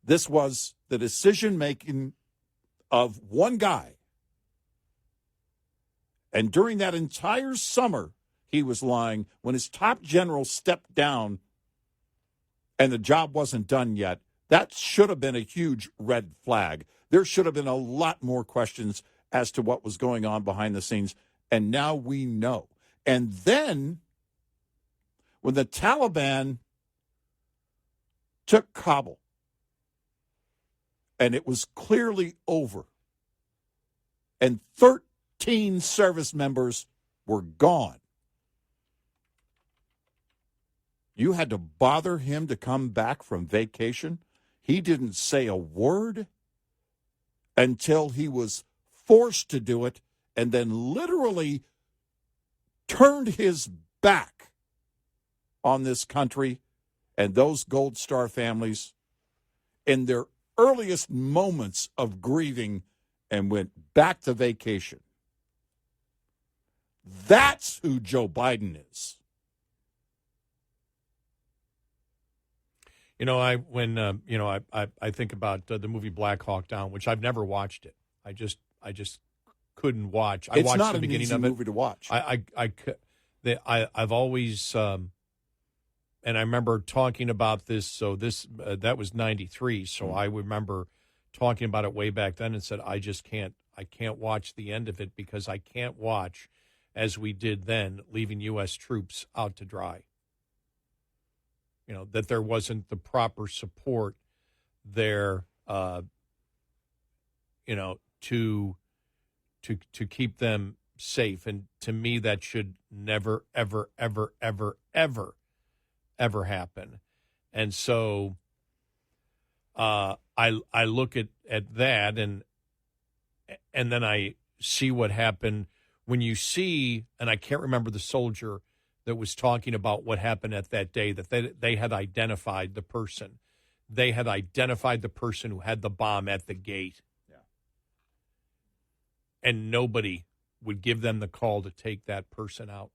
This was the decision-making of one guy. And during that entire summer, he was lying. When his top general stepped down and the job wasn't done yet, that should have been a huge red flag. There should have been a lot more questions as to what was going on behind the scenes. And now we know. And then when the Taliban took Kabul, and it was clearly over, and 13 service members were gone, you had to bother him to come back from vacation. He didn't say a word until he was forced to do it, and then literally turned his back on this country and those Gold Star families. in their earliest moments of grieving and went back to vacation. That's who Joe Biden is. I think about the movie Black Hawk Down, which I've never watched it. I just couldn't watch. I It's watched not the an beginning easy of it. movie to watch. I've always, and I remember talking about this. So that was 93. So I remember talking about it way back then and said, I can't watch the end of it because I can't watch, as we did then, leaving U.S. troops out to dry. That there wasn't the proper support there, to keep them safe. And to me, that should never, ever, ever, ever, ever, ever happen. And so I look at that and then I see what happened when you see, and I can't remember the soldier that was talking about what happened at that day, that they had identified the person. They had identified the person who had the bomb at the gate. Yeah. And nobody would give them the call to take that person out.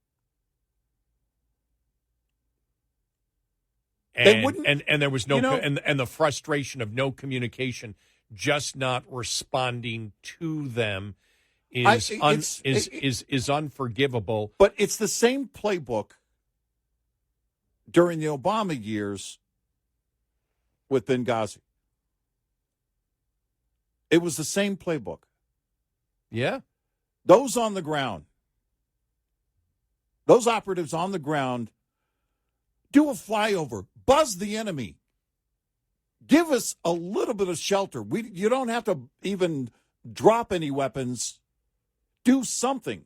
They wouldn't, and there was no, and the frustration of no communication, just not responding to them is unforgivable. But it's the same playbook during the Obama years with Benghazi. It was the same playbook. Yeah. Those on the ground, those operatives on the ground, do a flyover, buzz the enemy, give us a little bit of shelter. You don't have to even drop any weapons. Do something.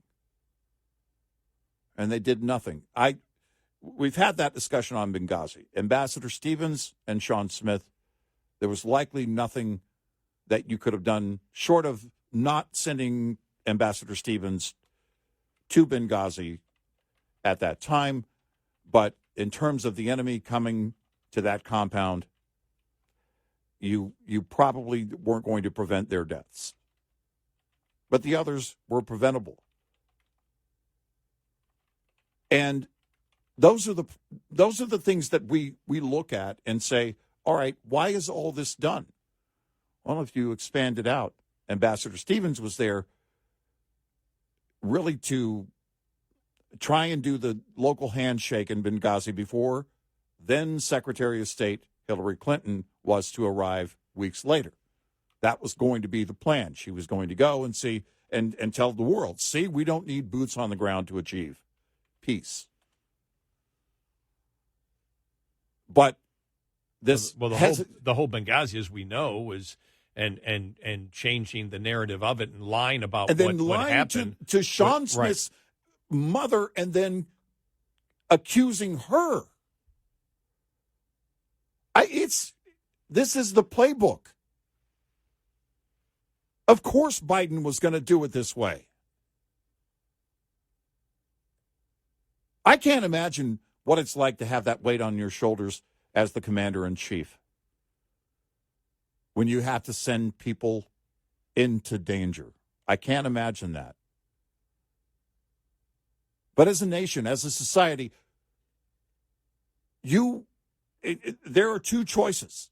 And they did nothing. We've had that discussion on Benghazi. Ambassador Stevens and Sean Smith, there was likely nothing that you could have done short of not sending Ambassador Stevens to Benghazi at that time. But in terms of the enemy coming to that compound, you probably weren't going to prevent their deaths. But the others were preventable. And those are the things that we look at and say, all right, why is all this done? Well, if you expand it out, Ambassador Stevens was there really to try and do the local handshake in Benghazi before then Secretary of State Hillary Clinton was to arrive weeks later. That was going to be the plan. She was going to go and see and tell the world, see, we don't need boots on the ground to achieve peace. But this the whole Benghazi, as we know, was and changing the narrative of it and lying about what happened to Sean Smith's mother, and then accusing her. This is the playbook. Of course Biden was going to do it this way. I can't imagine what it's like to have that weight on your shoulders as the commander-in-chief when you have to send people into danger. I can't imagine that. But as a nation, as a society, there are two choices.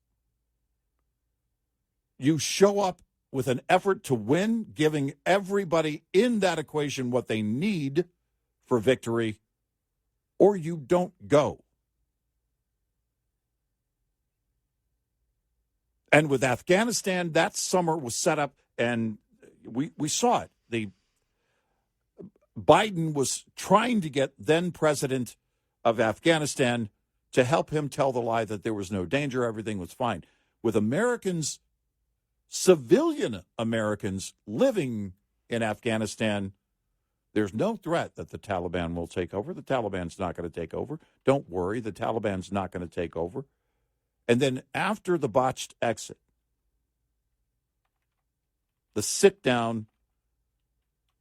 You show up with an effort to win, giving everybody in that equation what they need for victory, or you don't go. And with Afghanistan, that summer was set up, and we saw it. Biden was trying to get then president of Afghanistan to help him tell the lie that there was no danger, everything was fine. With Americans, civilian Americans living in Afghanistan, there's no threat that the Taliban will take over. The Taliban's not going to take over. Don't worry, the Taliban's not going to take over. And then after the botched exit, the sit-down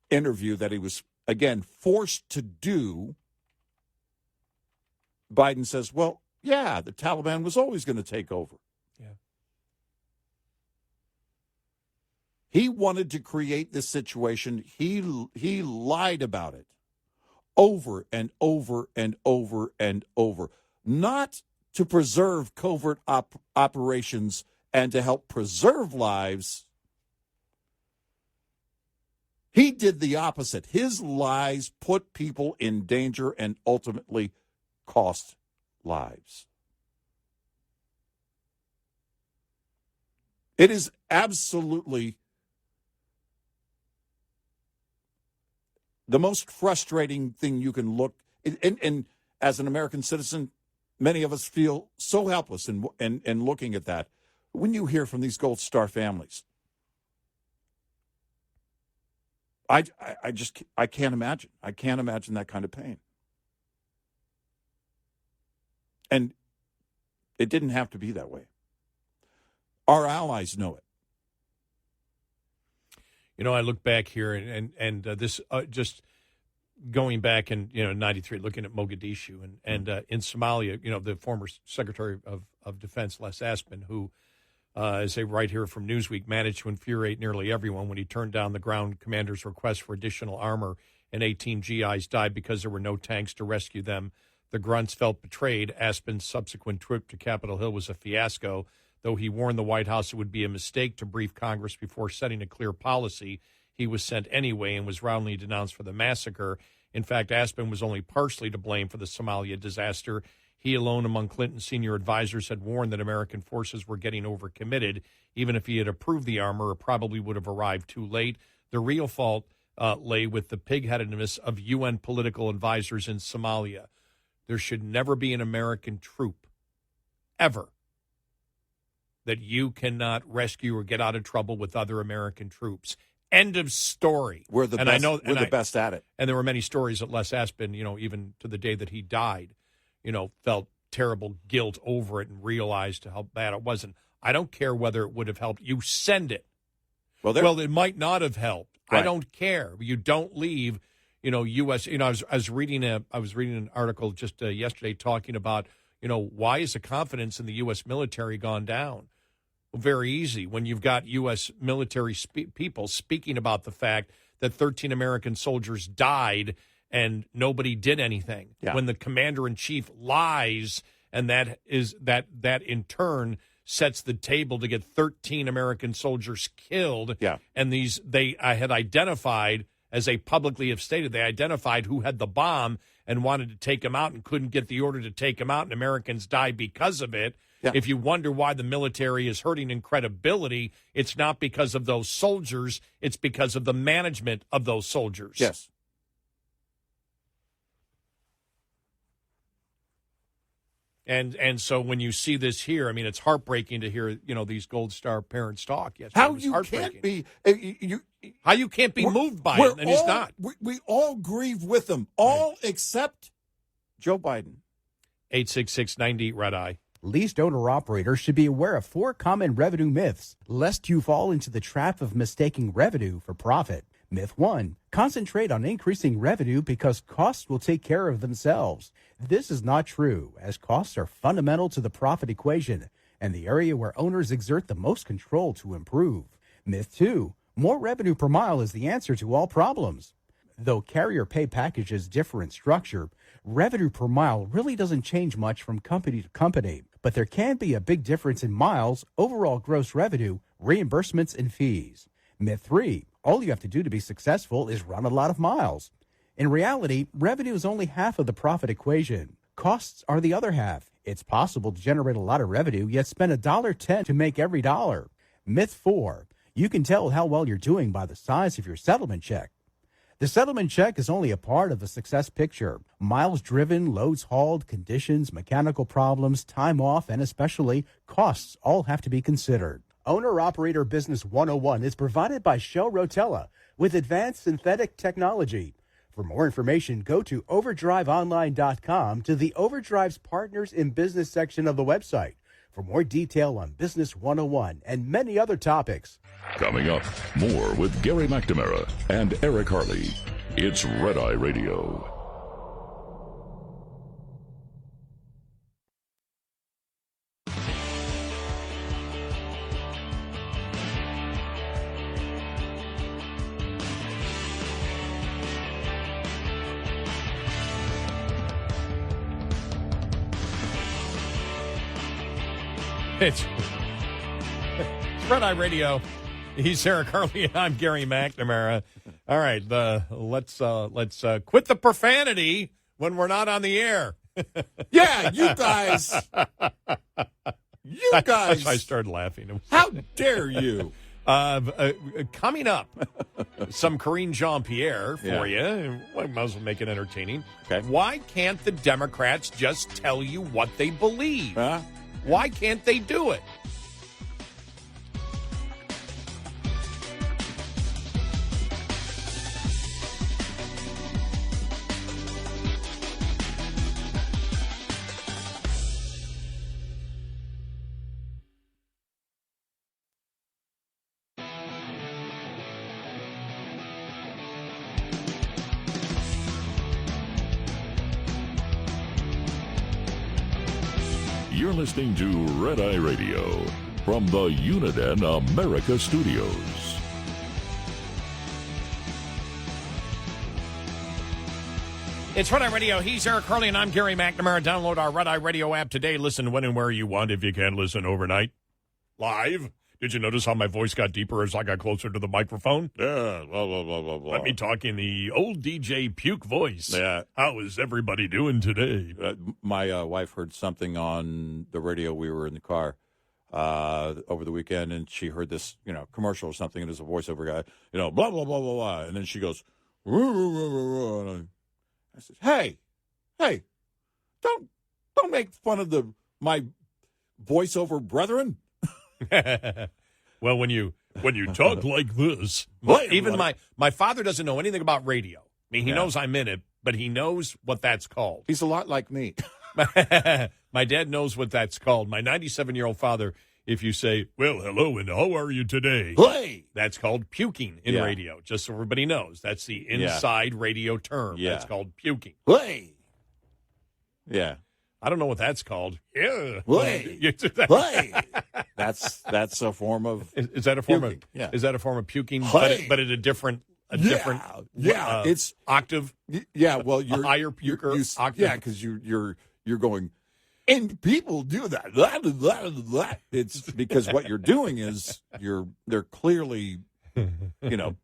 interview that he was, again, forced to do, Biden says, well, yeah, the Taliban was always going to take over. Yeah. He wanted to create this situation. He lied about it over and over and over and over, not to preserve covert operations and to help preserve lives. He did the opposite. His lies put people in danger and ultimately cost lives. It is absolutely the most frustrating thing you can look. And as an American citizen, many of us feel so helpless in looking at that. When you hear from these Gold Star families, I can't imagine. I can't imagine that kind of pain. And it didn't have to be that way. Our allies know it. You know, I look back here and this just going back in 93, looking at Mogadishu and in Somalia, the former Secretary of Defense Les Aspin, who, as they write here from Newsweek, managed to infuriate nearly everyone when he turned down the ground commander's request for additional armor, and 18 GIs died because there were no tanks to rescue them. The grunts felt betrayed. Aspin's subsequent trip to Capitol Hill was a fiasco. Though he warned the White House it would be a mistake to brief Congress before setting a clear policy, he was sent anyway and was roundly denounced for the massacre. In fact, Aspin was only partially to blame for the Somalia disaster. He alone among Clinton's senior advisors had warned that American forces were getting overcommitted. Even if he had approved the armor, it probably would have arrived too late. The real fault lay with the pig-headedness of UN political advisors in Somalia. There should never be an American troop, ever, that you cannot rescue or get out of trouble with other American troops. End of story. We're the best at it. And there were many stories that Les Aspin, even to the day that he died, felt terrible guilt over it and realized how bad it was. And I don't care whether it would have helped. You send it. Well, it might not have helped. Right. I don't care. You don't leave, U.S. I was reading an article just yesterday talking about, why is the confidence in the U.S. military gone down? Very easy. When you've got U.S. military people speaking about the fact that 13 American soldiers died and nobody did anything. Yeah. When the commander-in-chief lies, and that in turn sets the table to get 13 American soldiers killed. Yeah. And they had identified, as they publicly have stated, they identified who had the bomb and wanted to take him out and couldn't get the order to take him out, and Americans died because of it. Yeah. If you wonder why the military is hurting in credibility, it's not because of those soldiers. It's because of the management of those soldiers. Yes. And so when you see this here, I mean, it's heartbreaking to hear, these Gold Star parents talk. Yes, how you can't be how you can't be moved by it, and he's not. We all grieve with him, all except Joe Biden. 866-90 Red Eye. Leased owner-operators should be aware of 4 common revenue myths, lest you fall into the trap of mistaking revenue for profit. Myth 1, concentrate on increasing revenue because costs will take care of themselves. This is not true, as costs are fundamental to the profit equation and the area where owners exert the most control to improve. Myth 2, more revenue per mile is the answer to all problems. Though carrier pay packages differ in structure, revenue per mile really doesn't change much from company to company, but there can be a big difference in miles, overall gross revenue, reimbursements, and fees. Myth 3, all you have to do to be successful is run a lot of miles. In reality, revenue is only half of the profit equation. Costs are the other half. It's possible to generate a lot of revenue, yet spend $1.10 to make every dollar. Myth 4, you can tell how well you're doing by the size of your settlement check. The settlement check is only a part of the success picture. Miles driven, loads hauled, conditions, mechanical problems, time off, and especially costs all have to be considered. Owner-Operator Business 101 is provided by Shell Rotella with advanced synthetic technology. For more information, go to overdriveonline.com to the Overdrive's Partners in Business section of the website for more detail on Business 101 and many other topics. Coming up, more with Gary McNamara and Eric Harley. It's Red Eye Radio. It's Red Eye Radio. He's Eric Harley, and I'm Gary McNamara. All right, let's quit the profanity when we're not on the air. Yeah, you guys. I started laughing. How dare you? Coming up, some Karine Jean-Pierre for you. I might as well make it entertaining. Okay. Why can't the Democrats just tell you what they believe? Huh? Why can't they do it? You're listening to Red Eye Radio from the Uniden America Studios. It's Red Eye Radio. He's Eric Harley, and I'm Gary McNamara. Download our Red Eye Radio app today. Listen when and where you want if you can listen overnight. Live. Did you notice how my voice got deeper as I got closer to the microphone? Yeah, blah, blah, blah, blah, blah. Let me talk in the old DJ Puke voice. Yeah. How is everybody doing today? My wife heard something on the radio. We were in the car over the weekend, and she heard this, commercial or something, and there's a voiceover guy, blah, blah, blah, blah, blah. And then she goes, rah, rah, rah, rah, rah. And I said, hey, don't make fun of my voiceover brethren. Well, when you talk like this, even my father doesn't know anything about radio. I mean, he knows I'm in it, but he knows what that's called. He's a lot like me. My dad knows what that's called. My 97-year-old father, if you say, well, hello, and how are you today? Hey! That's called puking in radio, just so everybody knows. That's the inside radio term. Yeah. That's called puking. Hey! Yeah. I don't know what that's called. Yeah. Hey! Hey! That's a form of is that a form puking. of Yeah. Is that a form of puking? Hey! But at a different it's octave. Yeah, well, you're a higher puker octave. Yeah, because you're going, and people do that. It's because what you're doing is they're clearly,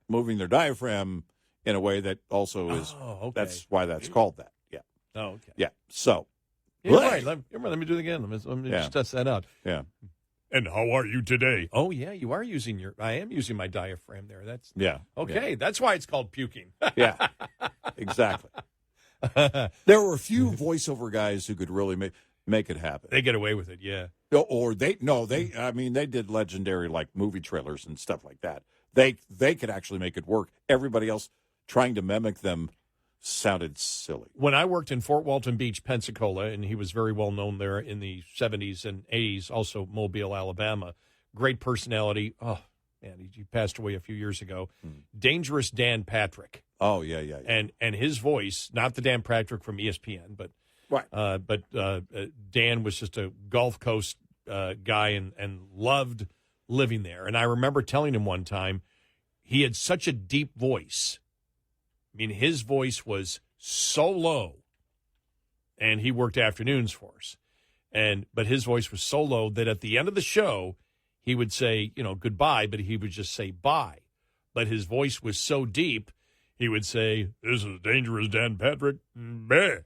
moving their diaphragm in a way that also is. Oh, okay. That's why that's called that. Yeah. Oh, okay. Yeah. So. Yeah, right. Let me do it again. Let me just test that out. Yeah. And how are you today? Oh, yeah, you are using I am using my diaphragm there. That's okay. Yeah. That's why it's called puking. Yeah, exactly. There were a few voiceover guys who could really make it happen. They get away with it, yeah. Or they did legendary like movie trailers and stuff like that. They could actually make it work. Everybody else trying to mimic them sounded silly. When I worked in Fort Walton Beach, Pensacola, and he was very well known there in the 70s and 80s, also Mobile, Alabama, great personality. Oh, man, he passed away a few years ago. Dangerous Dan Patrick. Oh, yeah. And his voice, not the Dan Patrick from ESPN, but Dan was just a Gulf Coast guy and loved living there. And I remember telling him one time, he had such a deep voice. I mean, his voice was so low, and he worked afternoons for us. But his voice was so low that at the end of the show, he would say, goodbye, but he would just say bye. But his voice was so deep, he would say, this is Dangerous Dan Patrick. Bah.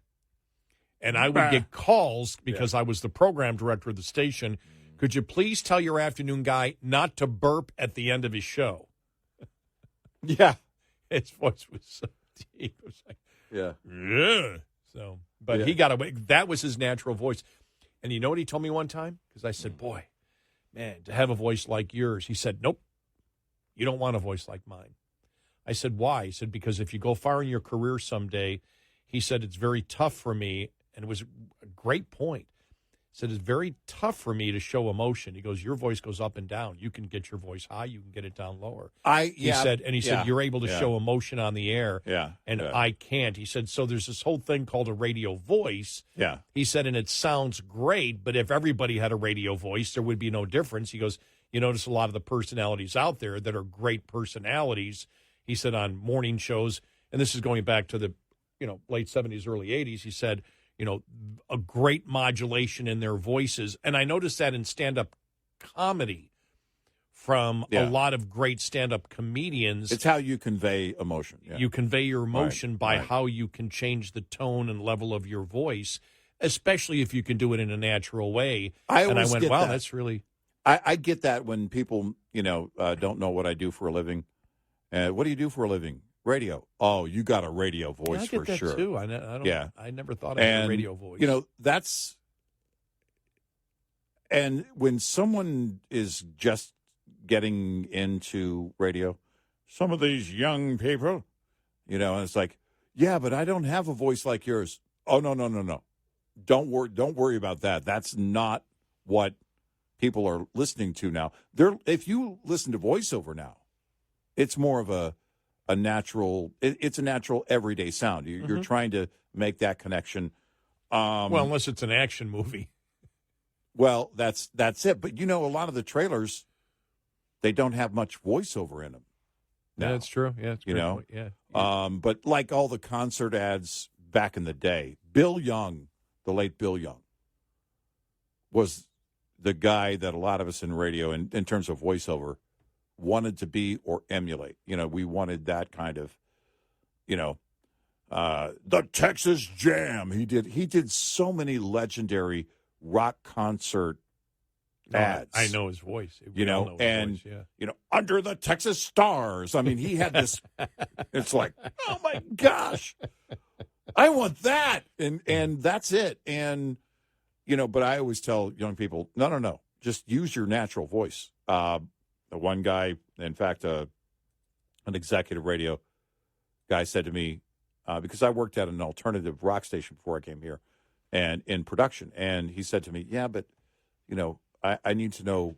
And I would get calls because I was the program director of the station. Could you please tell your afternoon guy not to burp at the end of his show? Yeah. His voice was so deep. It was like, yeah. So, but he got away. That was his natural voice. And you know what he told me one time? Because I said, boy, man, to have a voice like yours. He said, nope, you don't want a voice like mine. I said, why? He said, because if you go far in your career someday, he said, it's very tough for me. And it was a great point. He said, it's very tough for me to show emotion. He goes, your voice goes up and down. You can get your voice high. You can get it down lower. He said, you're able to show emotion on the air. Yeah. And I can't. He said, so there's this whole thing called a radio voice. Yeah. He said, and it sounds great, but if everybody had a radio voice, there would be no difference. He goes, you notice a lot of the personalities out there that are great personalities. He said on morning shows, and this is going back to the late 70s, early 80s, he said, a great modulation in their voices. And I noticed that in stand-up comedy from a lot of great stand-up comedians. It's how you convey emotion. Yeah. You convey your emotion by how you can change the tone and level of your voice, especially if you can do it in a natural way. I went, wow, that. that's really... I get that when people, don't know what I do for a living. What do you do for a living? Radio. Oh, you got a radio voice I get for that sure. Too. I never thought I had a radio voice. And when someone is just getting into radio, some of these young people, and it's like, yeah, but I don't have a voice like yours. Oh, no. Don't worry about that. That's not what people are listening to now. If you listen to voiceover now, it's more of a natural, it's a natural everyday sound. You're trying to make that connection. Unless it's an action movie. Well, that's it. But, a lot of the trailers, they don't have much voiceover in them. Yeah, that's true. Yeah, it's great point. Yeah. But like all the concert ads back in the day, Bill Young, the late Bill Young, was the guy that a lot of us in radio, in terms of voiceover, wanted to be or emulate. We wanted that kind of, the Texas Jam. He did so many legendary rock concert ads. I know his voice. Under the Texas Stars. I mean, he had this. It's like, oh my gosh, I want that, and that's it. And but I always tell young people, no, just use your natural voice. The one guy, in fact, an executive radio guy said to me, because I worked at an alternative rock station before I came here, and in production, and he said to me, yeah, but, I need to know,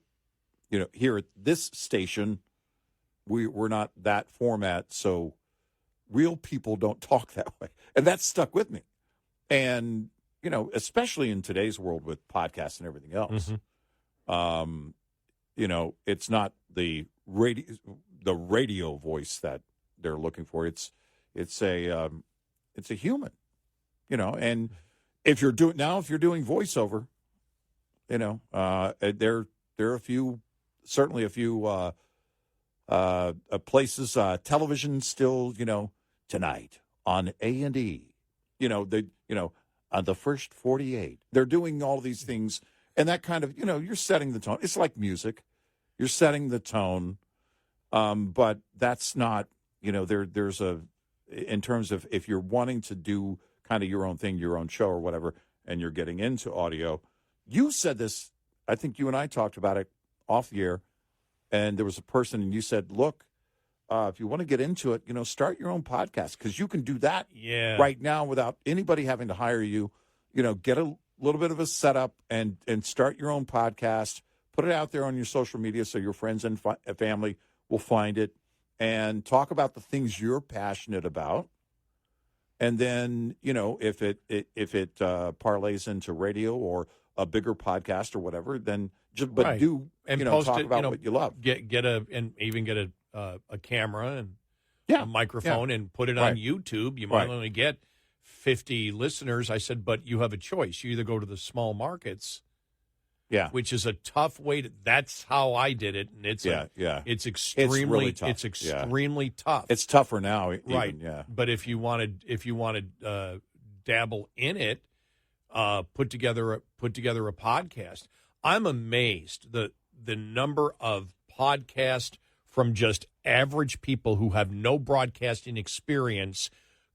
here at this station, we're not that format, so real people don't talk that way. And that stuck with me. And, especially in today's world with podcasts and everything else, it's not the radio voice that they're looking for. It's a human, and if you're doing voiceover, there are a few places, television still, tonight on A&E, on the first 48, they're doing all these things, and that kind of, you're setting the tone. It's like music. You're setting the tone, but that's not, there's in terms of if you're wanting to do kind of your own thing, your own show or whatever, and you're getting into audio. You said this, I think you and I talked about it off the air, and there was a person, and you said, look, if you want to get into it, start your own podcast, because you can do that right now without anybody having to hire you. Get a little bit of a setup and start your own podcast. Put it out there on your social media so your friends and family will find it, and talk about the things you're passionate about. And then, if it parlays into radio or a bigger podcast or whatever, then talk about what you love. Get a camera and a microphone and put it on YouTube. You might only get 50 listeners. I said, but you have a choice. You either go to the small markets. Yeah, which is a tough way to. That's how I did it, and it's extremely really tough. It's extremely tough. It's tougher now, right? Yeah, but if you wanted dabble in it, put together a podcast. I'm amazed the number of podcasts from just average people who have no broadcasting experience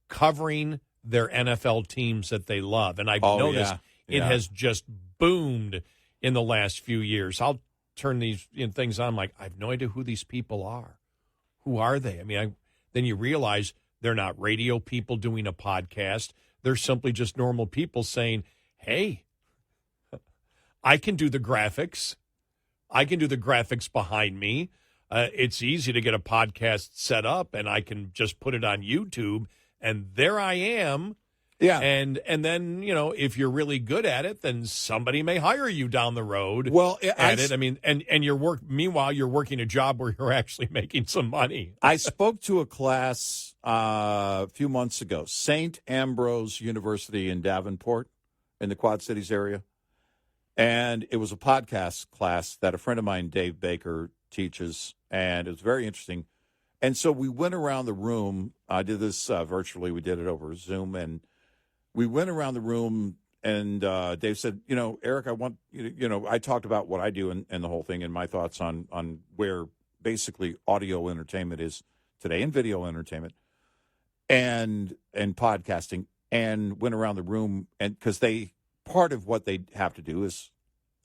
covering their NFL teams that they love, and I've noticed it has just boomed in the last few years. I'll turn these things on, like, I have no idea who these people are. Who are they? I mean, then you realize they're not radio people doing a podcast. They're simply just normal people saying, hey, I can do the graphics. I can do the graphics behind me. It's easy to get a podcast set up, and I can just put it on YouTube, and there I am. Yeah. And then, if you're really good at it, then somebody may hire you down the road. Well, I mean, and meanwhile, you're working a job where you're actually making some money. I spoke to a class a few months ago, St. Ambrose University in Davenport. in the Quad Cities area. And it was a podcast class that a friend of mine, Dave Baker, teaches, and it was very interesting. And so we went around the room. I did this virtually. We did it over Zoom, and we went around the room, and Dave said, Eric, I want I talked about what I do and the whole thing and my thoughts on where basically audio entertainment is today and video entertainment and podcasting, and went around the room, and because part of what they have to do is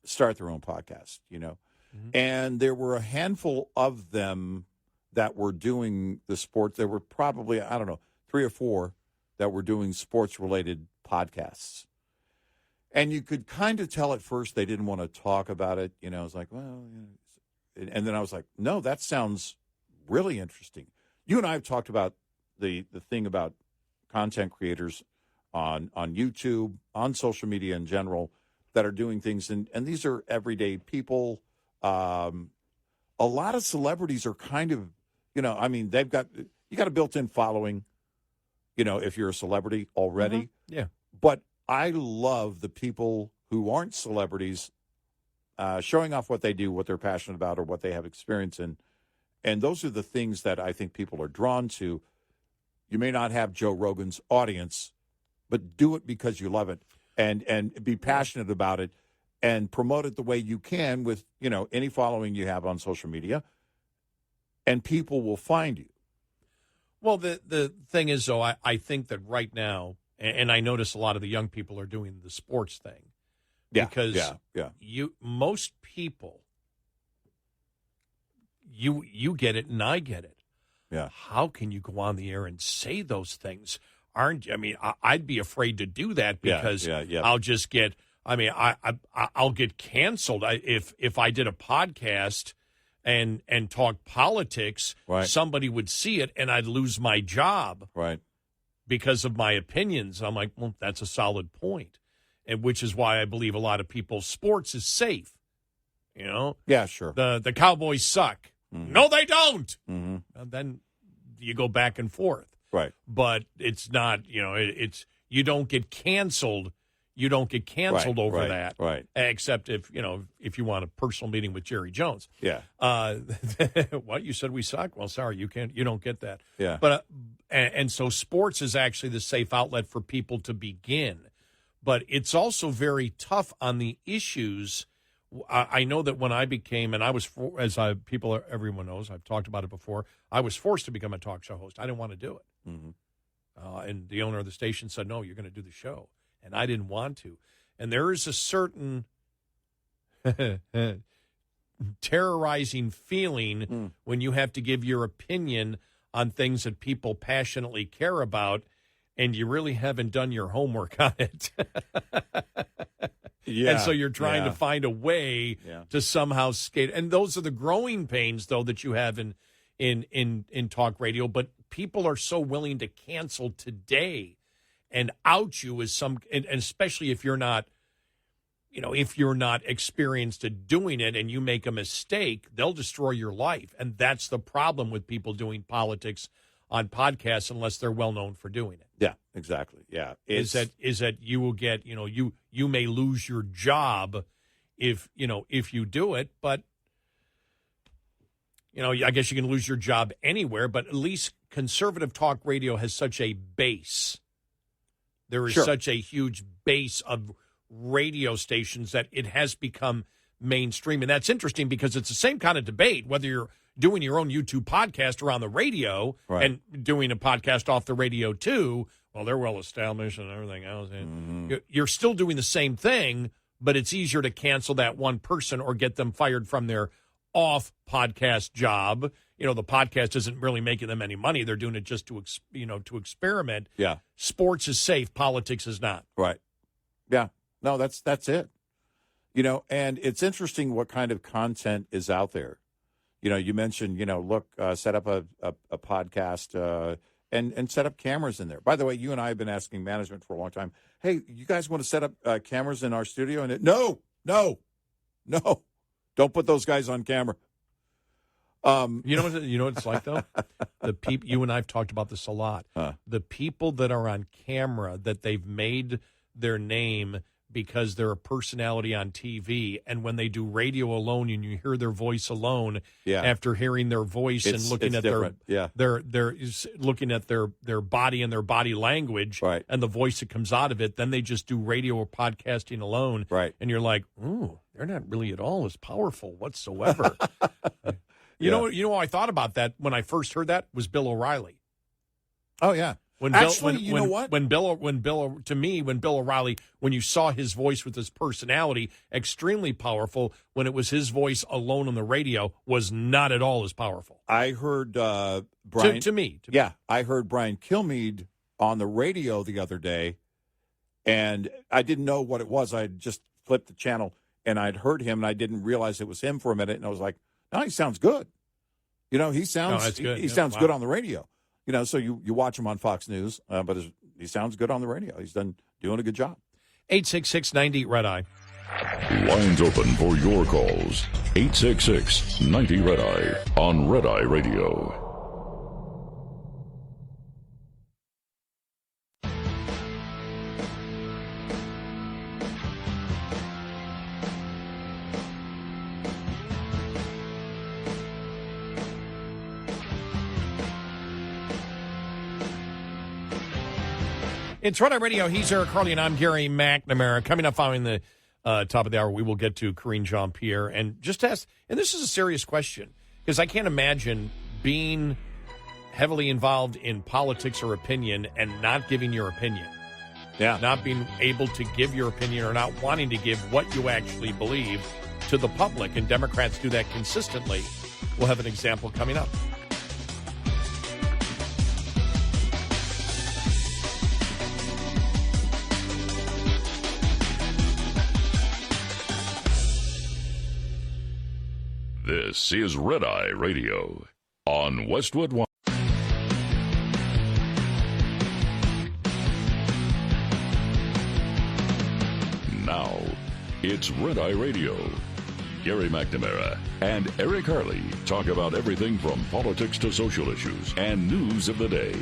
start their own podcast, Mm-hmm. And there were a handful of them that were doing the sports. There were probably, 3 or 4 that were doing sports-related podcasts. And you could kind of tell at first they didn't want to talk about it. I was like, well, and then I was like, no, that sounds really interesting. You and I have talked about the thing about content creators on YouTube, on social media in general, that are doing things, and these are everyday people. A lot of celebrities are kind of, you got a built-in following, if you're a celebrity already. Mm-hmm. Yeah. But I love the people who aren't celebrities showing off what they do, what they're passionate about, or what they have experience in. And those are the things that I think people are drawn to. You may not have Joe Rogan's audience, but do it because you love it and be passionate about it and promote it the way you can with, any following you have on social media, and people will find you. Well, the thing is, though, I think that right now, and I notice a lot of the young people are doing the sports thing. Yeah, because most people, you get it and I get it. Yeah. How can you go on the air and say those things? I'd be afraid to do that because I'll just get. I'll get canceled if I did a podcast and talk politics. Right. Somebody would see it and I'd lose my job. Right. Because of my opinions. I'm like, well, that's a solid point. And which is why I believe a lot of people sports is safe. Yeah, sure. The Cowboys suck. Mm-hmm. No, they don't. Mm-hmm. And then you go back and forth. Right. But it's not, it's you don't get canceled. You don't get canceled over that. Right. Except if you want a personal meeting with Jerry Jones. Yeah. What, you said we suck? Well, sorry, you don't get that. Yeah. But and so sports is actually the safe outlet for people to begin. But it's also very tough on the issues. I know that when I became, and I was, everyone knows, I've talked about it before, I was forced to become a talk show host. I didn't want to do it. Mm-hmm. And the owner of the station said, no, you're going to do the show. And I didn't want to. And there is a certain terrorizing feeling when you have to give your opinion on things that people passionately care about, and you really haven't done your homework on it. Yeah. And so you're trying to find a way to somehow skate. And those are the growing pains, though, that you have in talk radio. But people are so willing to cancel today and out you as and especially if you're not, if you're not experienced at doing it and you make a mistake, they'll destroy your life. And that's the problem with people doing politics on podcasts unless they're well known for doing it. Yeah, exactly. Yeah. Is that you will get, you may lose your job if you do it, but I guess you can lose your job anywhere, but at least conservative talk radio has such a base. There is such a huge base of radio stations that it has become mainstream. And that's interesting because it's the same kind of debate, whether you're doing your own YouTube podcast or on the radio and doing a podcast off the radio too. Well, they're well established and everything else. Mm-hmm. You're still doing the same thing, but it's easier to cancel that one person or get them fired from their off podcast job. The podcast isn't really making them any money. They're doing it just to experiment. Yeah. Sports is safe. Politics is not. Right. Yeah. No, that's it. And it's interesting what kind of content is out there. You mentioned, set up a podcast and set up cameras in there. By the way, you and I have been asking management for a long time, hey, you guys want to set up cameras in our studio? And no, don't put those guys on camera. You know what it's like, though? The people, you and I have talked about this a lot. The people that are on camera, that they've made their name because they're a personality on TV, and when they do radio alone and you hear their voice alone, after hearing their voice and looking at their looking at their body and their body language and the voice that comes out of it, then they just do radio or podcasting alone, and you're like, ooh, they're not really at all as powerful whatsoever. You know, I thought about that when I first heard that was Bill O'Reilly. Oh yeah. When Bill O'Reilly, when you saw his voice with his personality, extremely powerful, when it was his voice alone on the radio, was not at all as powerful. I heard Brian. To me. I heard Brian Kilmeade on the radio the other day, and I didn't know what it was. I had just flipped the channel, and I'd heard him, and I didn't realize it was him for a minute, and I was like, no, he sounds good. You know, he sounds good on the radio. You know, so you watch him on Fox News, but he sounds good on the radio. He's doing a good job. 866-90-RED-EYE. Lines open for your calls. 866-90-RED-EYE on Red Eye Radio. It's Red Eye Radio. He's Eric Harley, and I'm Gary McNamara. Coming up following the top of the hour, we will get to Karine Jean-Pierre and just ask, and this is a serious question, because I can't imagine being heavily involved in politics or opinion and not giving your opinion. Not being able to give your opinion or not wanting to give what you actually believe to the public, and Democrats do that consistently. We'll have an example coming up. This is Red Eye Radio on Westwood One. Now, it's Red Eye Radio. Gary McNamara and Eric Harley talk about everything from politics to social issues and news of the day.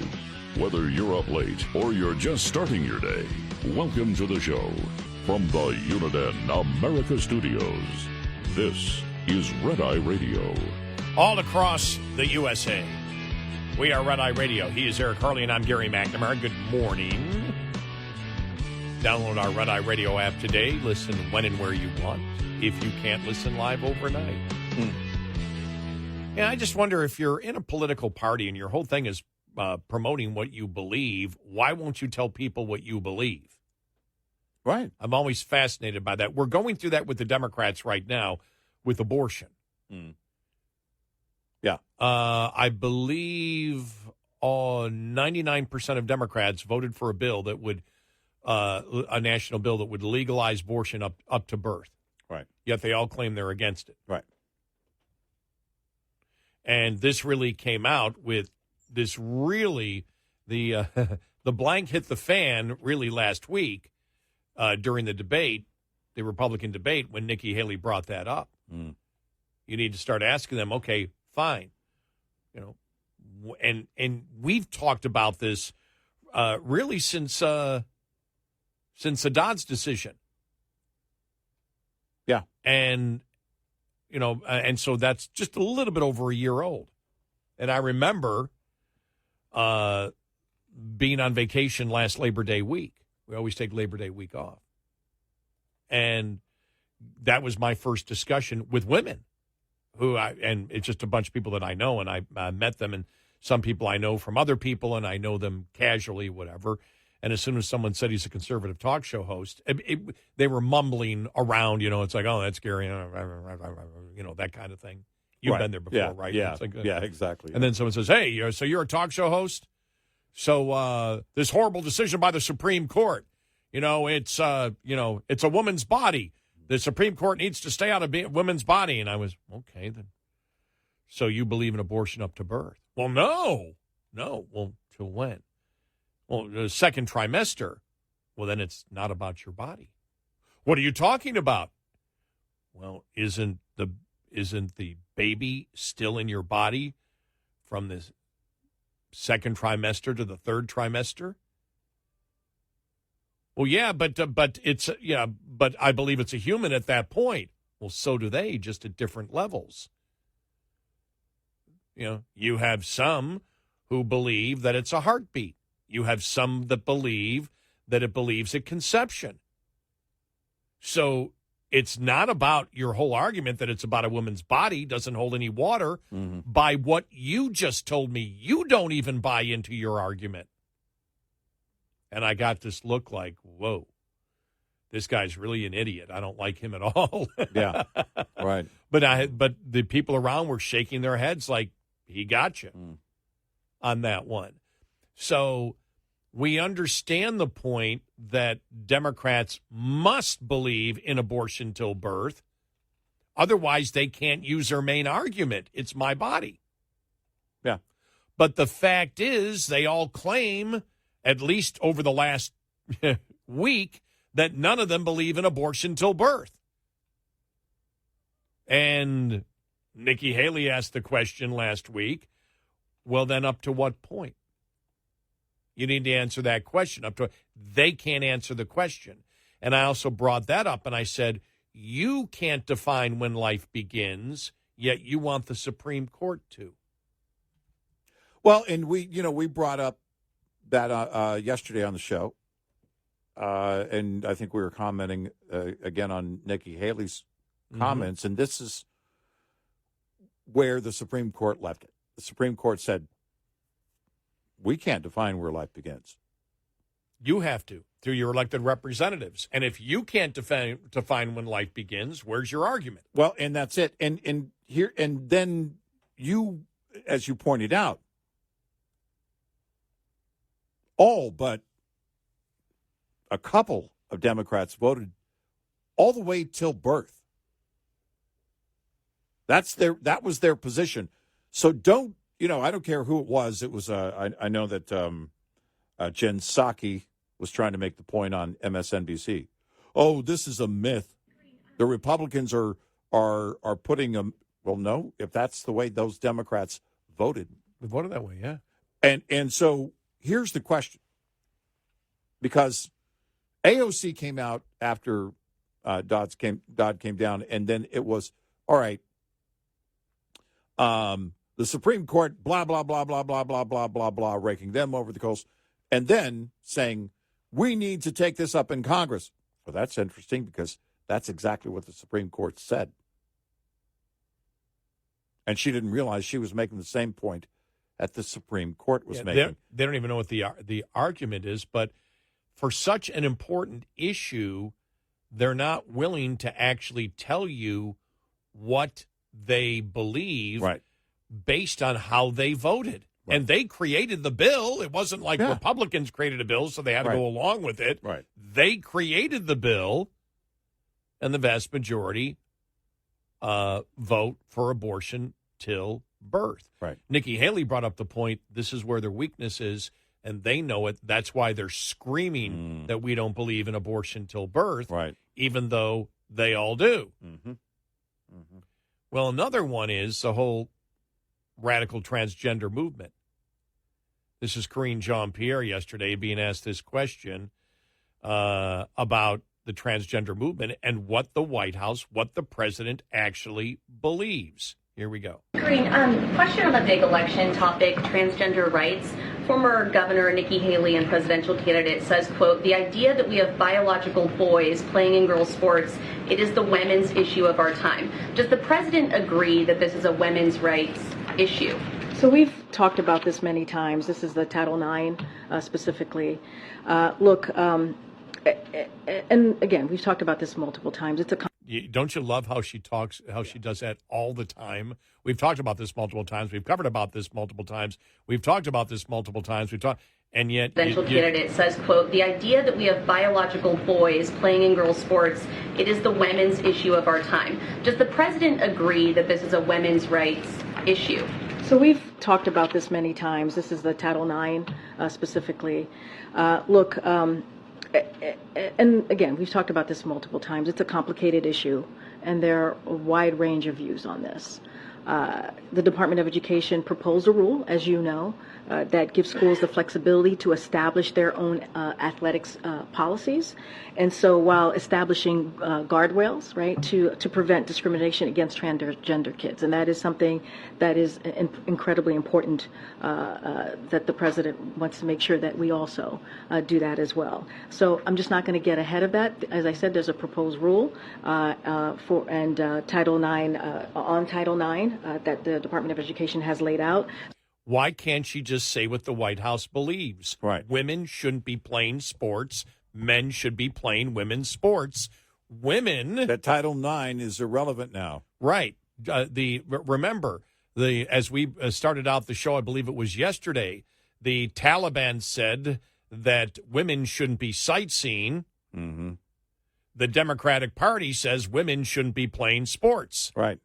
Whether you're up late or you're just starting your day, welcome to the show. From the Uniden America Studios, this is Red Eye Radio. All across the USA, we are Red Eye Radio. He is Eric Harley, and I'm Gary McNamara. Good morning. Download our Red Eye Radio app today. Listen when and where you want, if you can't listen live overnight. Yeah, I just wonder, if you're in a political party and your whole thing is promoting what you believe, why won't you tell people what you believe? Right. I'm always fascinated by that. We're going through that with the Democrats right now with abortion. Yeah. I believe 99% of Democrats voted for a bill that would, a national bill that would legalize abortion up to birth. Right. Yet they all claim they're against it. Right. And this really came out with this really, the blank hit the fan really last week during the debate, the Republican debate, when Nikki Haley brought that up. You need to start asking them, okay, fine. You know, and we've talked about this really since the Dodd's decision. Yeah. And, you know, and so that's just a little bit over a year old. And I remember being on vacation last Labor Day week. We always take Labor Day week off. And that was my first discussion with women and it's just a bunch of people that I know, and I met them, and some people I know from other people, and I know them casually, whatever. And as soon as someone said he's a conservative talk show host, they were mumbling around, you know, it's like, oh, that's Gary, you know, that kind of thing. You've been there before, right? Yeah, it's like, yeah, exactly. And then someone says, hey, so you're a talk show host? So this horrible decision by the Supreme Court, you know, it's a woman's body. The Supreme Court needs to stay out of a women's body. And I was, okay, then. So you believe in abortion up to birth? Well, no. Well, till when? Well, the second trimester. Well, then it's not about your body. What are you talking about? Well, isn't the baby still in your body from the second trimester to the third trimester? Well, yeah, but I believe it's a human at that point. Well, so do they, just at different levels. You have some who believe that it's a heartbeat. You have some that believe that it believes at conception. So it's not about your whole argument that it's about a woman's body doesn't hold any water. By what you just told me. You don't even buy into your argument. And I got this look like, whoa, this guy's really an idiot. I don't like him at all. Yeah, right. But the people around were shaking their heads like, he got you on that one. So we understand the point that Democrats must believe in abortion till birth. Otherwise, they can't use their main argument. It's my body. Yeah. But the fact is, they all claim, at least over the last week, that none of them believe in abortion till birth. And Nikki Haley asked the question last week, well, then up to what point? You need to answer that question. They can't answer the question. And I also brought that up, and I said, you can't define when life begins, yet you want the Supreme Court to. Well, and we brought up that yesterday on the show, and I think we were commenting again on Nikki Haley's comments, and this is where the Supreme Court left it. The Supreme Court said, we can't define where life begins. You have to, through your elected representatives. And if you can't define when life begins, where's your argument? Well, and that's it. And then you, as you pointed out, all but a couple of Democrats voted all the way till birth. That was their position. So don't, I don't care who it was. It was, I know that Jen Psaki was trying to make the point on MSNBC. Oh, this is a myth. The Republicans are putting well, no, if that's the way those Democrats voted. They voted that way, yeah. And so here's the question. Because AOC came out after Dodd came down, and then it was, all right, the Supreme Court, blah, blah, blah, blah, blah, blah, blah, blah, blah, raking them over the coals, and then saying, we need to take this up in Congress. Well, that's interesting because that's exactly what the Supreme Court said. And she didn't realize she was making the same point that the Supreme Court was making. They don't even know what the argument is, but for such an important issue, they're not willing to actually tell you what they believe based on how they voted. Right. And they created the bill. It wasn't like Republicans created a bill, so they had to go along with it. Right. They created the bill, and the vast majority vote for abortion till birth. Right. Nikki Haley brought up the point, this is where their weakness is, and they know it. That's why they're screaming that we don't believe in abortion till birth, even though they all do. Mm-hmm. Mm-hmm. Well, another one is the whole radical transgender movement. This is Karine Jean-Pierre yesterday being asked this question about the transgender movement and what the White House, what the president actually believes. Here we go. Karine, question on the big election topic, transgender rights. Former Governor Nikki Haley and presidential candidate says, quote, the idea that we have biological boys playing in girls' sports, it is the women's issue of our time. Does the president agree that this is a women's rights issue? So we've talked about this many times. This is the Title IX specifically. Look, and again, we've talked about this multiple times. Don't you love how she talks, how she does that all the time? We've talked about this multiple times. We've covered about this multiple times. We've talked about this multiple times. And yet... Presidential candidate says, quote, the idea that we have biological boys playing in girls' sports, it is the women's issue of our time. Does the president agree that this is a women's rights issue? So we've talked about this many times. This is the Title IX specifically. Look, and again, we've talked about this multiple times. It's a complicated issue, and there are a wide range of views on this. The Department of Education proposed a rule, as you know, that gives schools the flexibility to establish their own athletics policies. And so while establishing guardrails, right, to prevent discrimination against transgender kids. And that is something that is incredibly important that the president wants to make sure that we also do that as well. So I'm just not going to get ahead of that. As I said, there's a proposed rule Title IX that the Department of Education has laid out. Why can't she just say what the White House believes? Right. Women shouldn't be playing sports. Men should be playing women's sports. Women. That Title IX is irrelevant now. Right. Remember, as we started out the show, I believe it was yesterday, the Taliban said that women shouldn't be sightseeing. Mm-hmm. The Democratic Party says women shouldn't be playing sports. Right.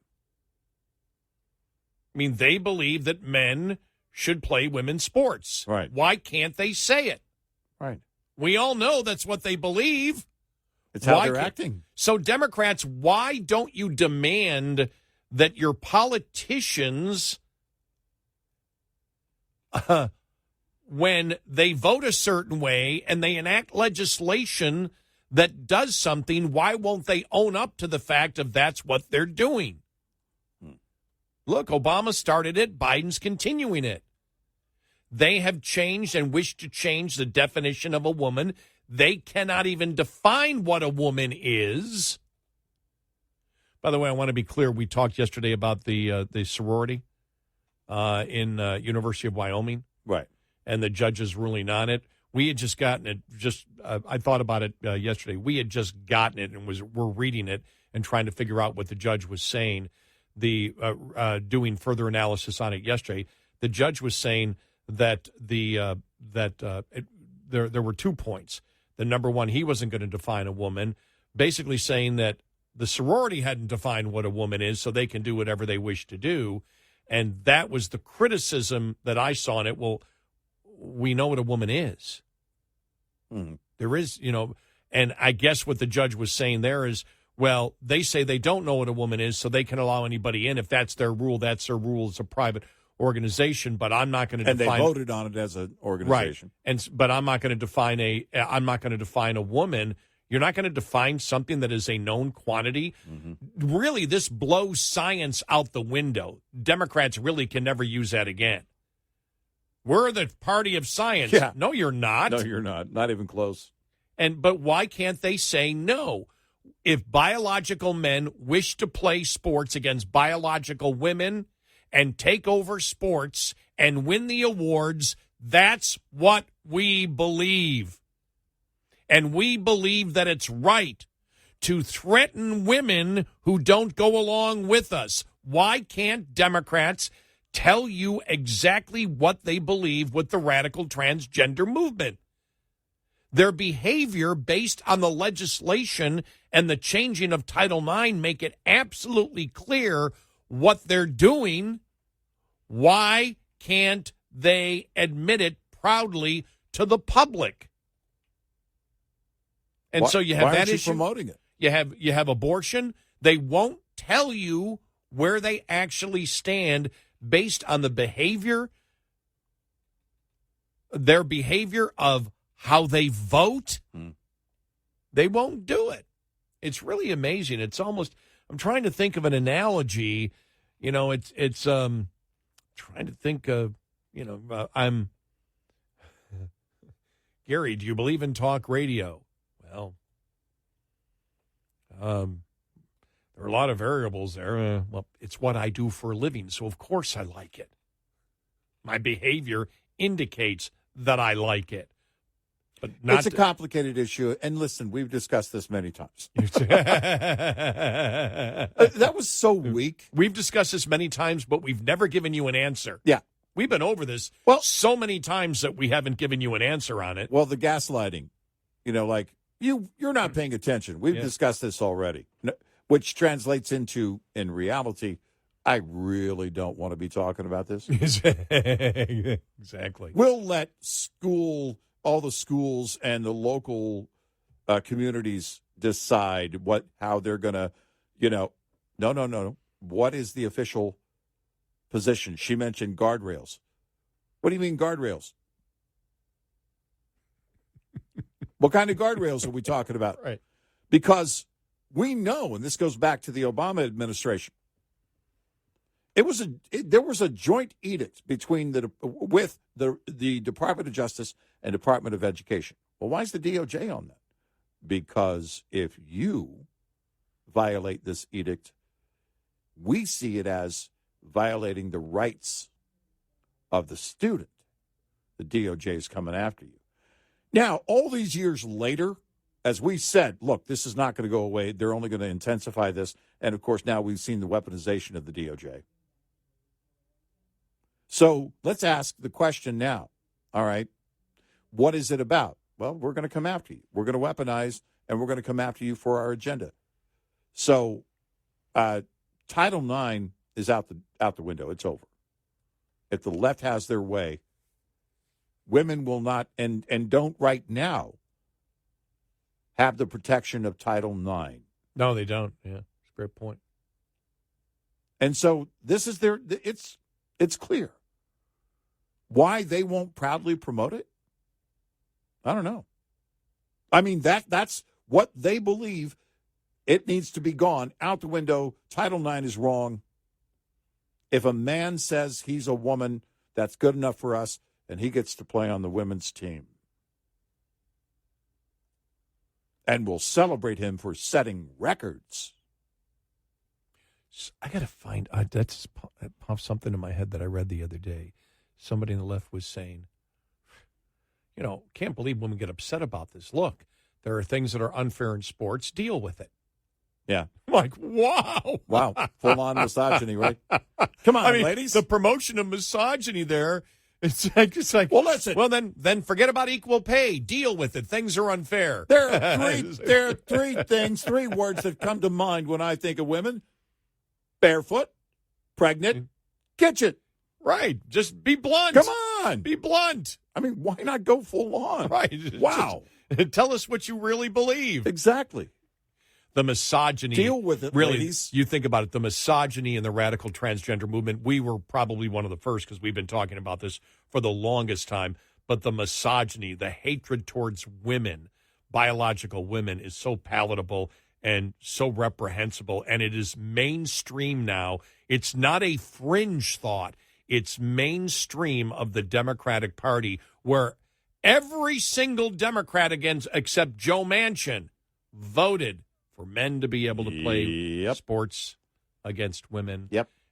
I mean, they believe that men should play women's sports. Right. Why can't they say it? Right. We all know that's what they believe. It's how they're acting. So, Democrats, why don't you demand that your politicians, when they vote a certain way and they enact legislation that does something, why won't they own up to the fact of that's what they're doing? Look, Obama started it. Biden's continuing it. They have changed and wish to change the definition of a woman. They cannot even define what a woman is. By the way, I want to be clear. We talked yesterday about the sorority in University of Wyoming. Right. And the judge's ruling on it. We had just gotten it. I thought about it yesterday. We had just gotten it and we're reading it and trying to figure out what the judge was saying. Doing further analysis on it yesterday, the judge was saying that there were 2 points. The number one, he wasn't going to define a woman, basically saying that the sorority hadn't defined what a woman is, so they can do whatever they wish to do, and that was the criticism that I saw in it. Well, we know what a woman is. Mm-hmm. There is, and I guess what the judge was saying there is, well, they say they don't know what a woman is, so they can allow anybody in. If that's their rule, that's their rule. It's a private organization, but I'm not going to define. And they voted on it as an organization, right? But I'm not going to define a woman. You're not going to define something that is a known quantity. Mm-hmm. Really, this blows science out the window. Democrats really can never use that again. We're the party of science. Yeah. No, you're not. No, you're not. Not even close. But why can't they say no? If biological men wish to play sports against biological women and take over sports and win the awards, that's what we believe. And we believe that it's right to threaten women who don't go along with us. Why can't Democrats tell you exactly what they believe with the radical transgender movement? Their behavior based on the legislation and the changing of Title IX make it absolutely clear what they're doing. Why can't they admit it proudly to the public? And so you have that issue. Promoting it? You have abortion. They won't tell you where they actually stand based on the behavior, their behavior of how they vote. They won't do it. It's really amazing. It's almost, I'm trying to think of an analogy. It's trying to think of, I'm Gary, do you believe in talk radio? Well, there are a lot of variables there. Well, it's what I do for a living, so of course I like it. My behavior indicates that I like it. But it's a complicated issue. And listen, we've discussed this many times. That was so weak. We've discussed this many times, but we've never given you an answer. Yeah. We've been over this so many times that we haven't given you an answer on it. Well, the gaslighting, you're not paying attention. We've discussed this already, which translates into, in reality, I really don't want to be talking about this. Exactly. We'll let all the schools and the local communities decide how they're going to, no. What is the official position? She mentioned guardrails. What do you mean guardrails? What kind of guardrails are we talking about? Right. Because we know, and this goes back to the Obama administration, there was a joint edict between with the Department of Justice and Department of Education. Well, why is the DOJ on that? Because if you violate this edict, we see it as violating the rights of the student. The DOJ is coming after you. Now, all these years later, as we said, look, this is not going to go away. They're only going to intensify this. And, of course, now we've seen the weaponization of the DOJ. So let's ask the question now. All right, what is it about? Well, we're going to come after you. We're going to weaponize, and we're going to come after you for our agenda. So Title IX is out the window. It's over. If the left has their way, women will not, and don't right now, have the protection of Title IX. No, they don't. Yeah, it's a great point. And so this is it's clear. Why they won't proudly promote it? I don't know. I mean, that's what they believe. It needs to be gone, out the window. Title IX is wrong. If a man says he's a woman, that's good enough for us, and he gets to play on the women's team. And we'll celebrate him for setting records. I got to find, that popped something in my head that I read the other day. Somebody on the left was saying, can't believe women get upset about this. Look, there are things that are unfair in sports. Deal with it. Yeah. I'm like, wow. Wow. Full-on misogyny, right? Come on, ladies. The promotion of misogyny there, it's like, well, listen. Well, then forget about equal pay. Deal with it. Things are unfair. There are three words that come to mind when I think of women. Barefoot, pregnant, kitchen. Right. Just be blunt. Come on. Be blunt. I mean, why not go full on? Right. Wow. Just tell us what you really believe. Exactly. The misogyny. Deal with it, really, ladies. You think about it, the misogyny and the radical transgender movement, we were probably one of the first because we've been talking about this for the longest time. But the misogyny, the hatred towards women, biological women, is so palatable and so reprehensible. And it is mainstream now. It's not a fringe thought. It's mainstream of the Democratic Party, where every single Democrat except Joe Manchin voted for men to be able to play sports against women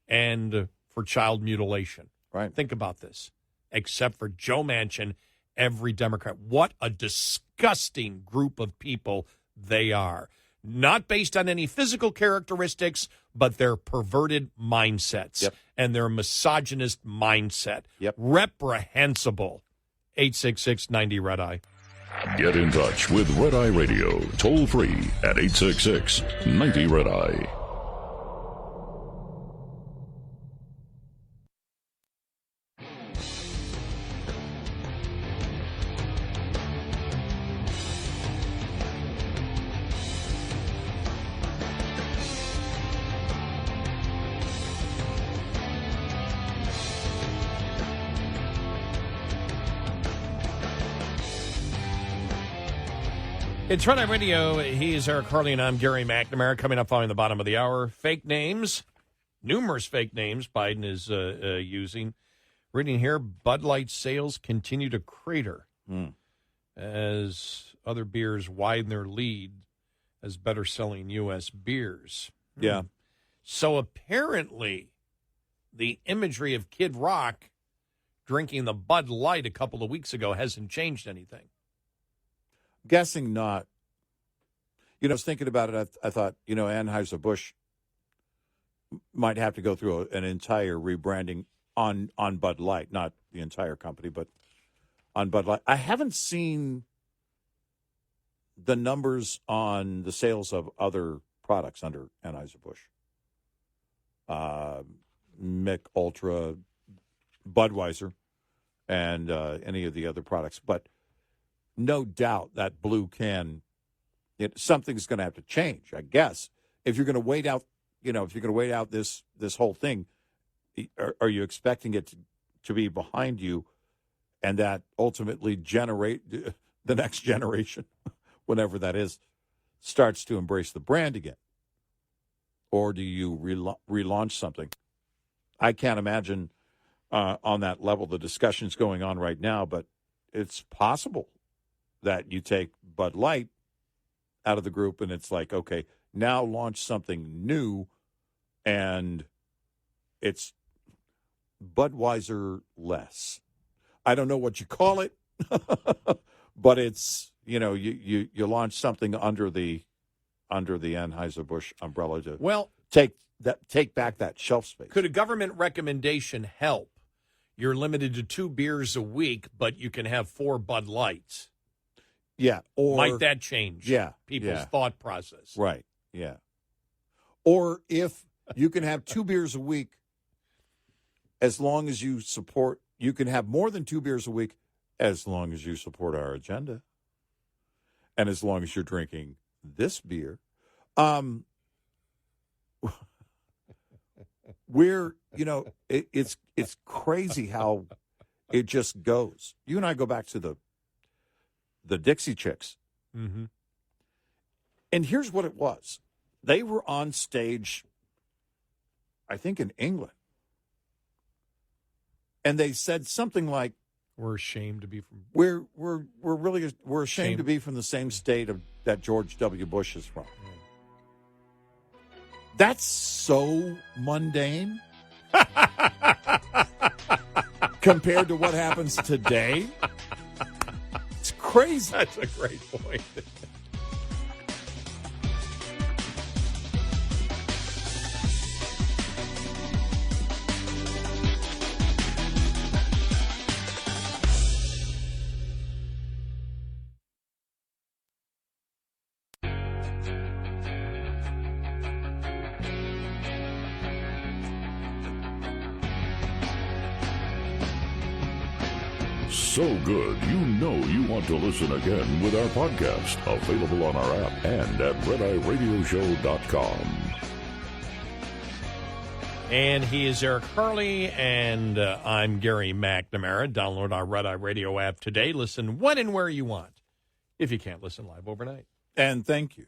and for child mutilation. Right. Think about this. Except for Joe Manchin, every Democrat. What a disgusting group of people they are. Not based on any physical characteristics, but their perverted mindsets and their misogynist mindset. Reprehensible. 866-90-RED-EYE. Get in touch with Red Eye Radio, toll free at 866-90-RED-EYE. It's Red Eye Radio. He's Eric Harley, and I'm Gary McNamara. Coming up following the bottom of the hour, fake names, numerous fake names Biden is using. Reading here, Bud Light sales continue to crater as other beers widen their lead as better-selling U.S. beers. Yeah. So apparently, the imagery of Kid Rock drinking the Bud Light a couple of weeks ago hasn't changed anything. Guessing not. I was thinking about it. I thought, Anheuser-Busch might have to go through an entire rebranding on Bud Light, not the entire company, but on Bud Light. I haven't seen the numbers on the sales of other products under Anheuser-Busch. Mick Ultra, Budweiser, and any of the other products. But no doubt that blue can, something's going to have to change, I guess. If you're going to wait out, this whole thing, are you expecting it to be behind you and that ultimately generate the next generation, whenever that is, starts to embrace the brand again? Or do you relaunch something? I can't imagine on that level the discussion's going on right now, but it's possible that you take Bud Light out of the group and it's like, okay, now launch something new, and it's Budweiser less. I don't know what you call it, but it's, you launch something under the Anheuser-Busch umbrella to take back that shelf space. Could a government recommendation help? You're limited to 2 beers a week, but you can have 4 Bud Lights. Yeah. Or might that change people's thought process? Right. Yeah. Or if you can have 2 beers a week, as long as you can have more than 2 beers a week, as long as you support our agenda, and as long as you're drinking this beer. It's crazy how it just goes. You and I go back to the Dixie Chicks. Mm-hmm. And here's what it was. They were on stage, I think, in England. And they said something like, "We're ashamed to be from." We're ashamed to be from the same state that George W. Bush is from. That's so mundane compared to what happens today. It's crazy. That's a great point. So good, you want to listen again with our podcast, available on our app and at RedEyeRadioShow.com. And he is Eric Harley, and I'm Gary McNamara. Download our Red Eye Radio app today. Listen when and where you want, if you can't listen live overnight. And thank you.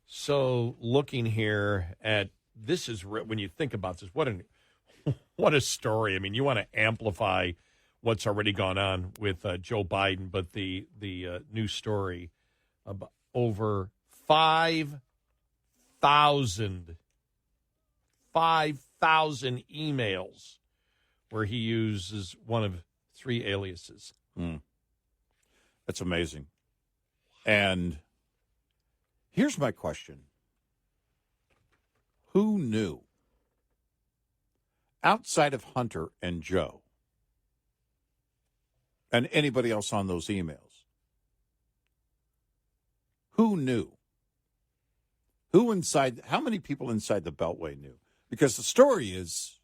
So looking here at this is when you think about this, what a story. I mean, you want to amplify what's already gone on with Joe Biden, but the new story about over 5,000 emails where he uses one of 3 aliases. That's amazing. And here's my question. Who knew, outside of Hunter and Joe, and anybody else on those emails, who knew? How many people inside the Beltway knew? Because the story is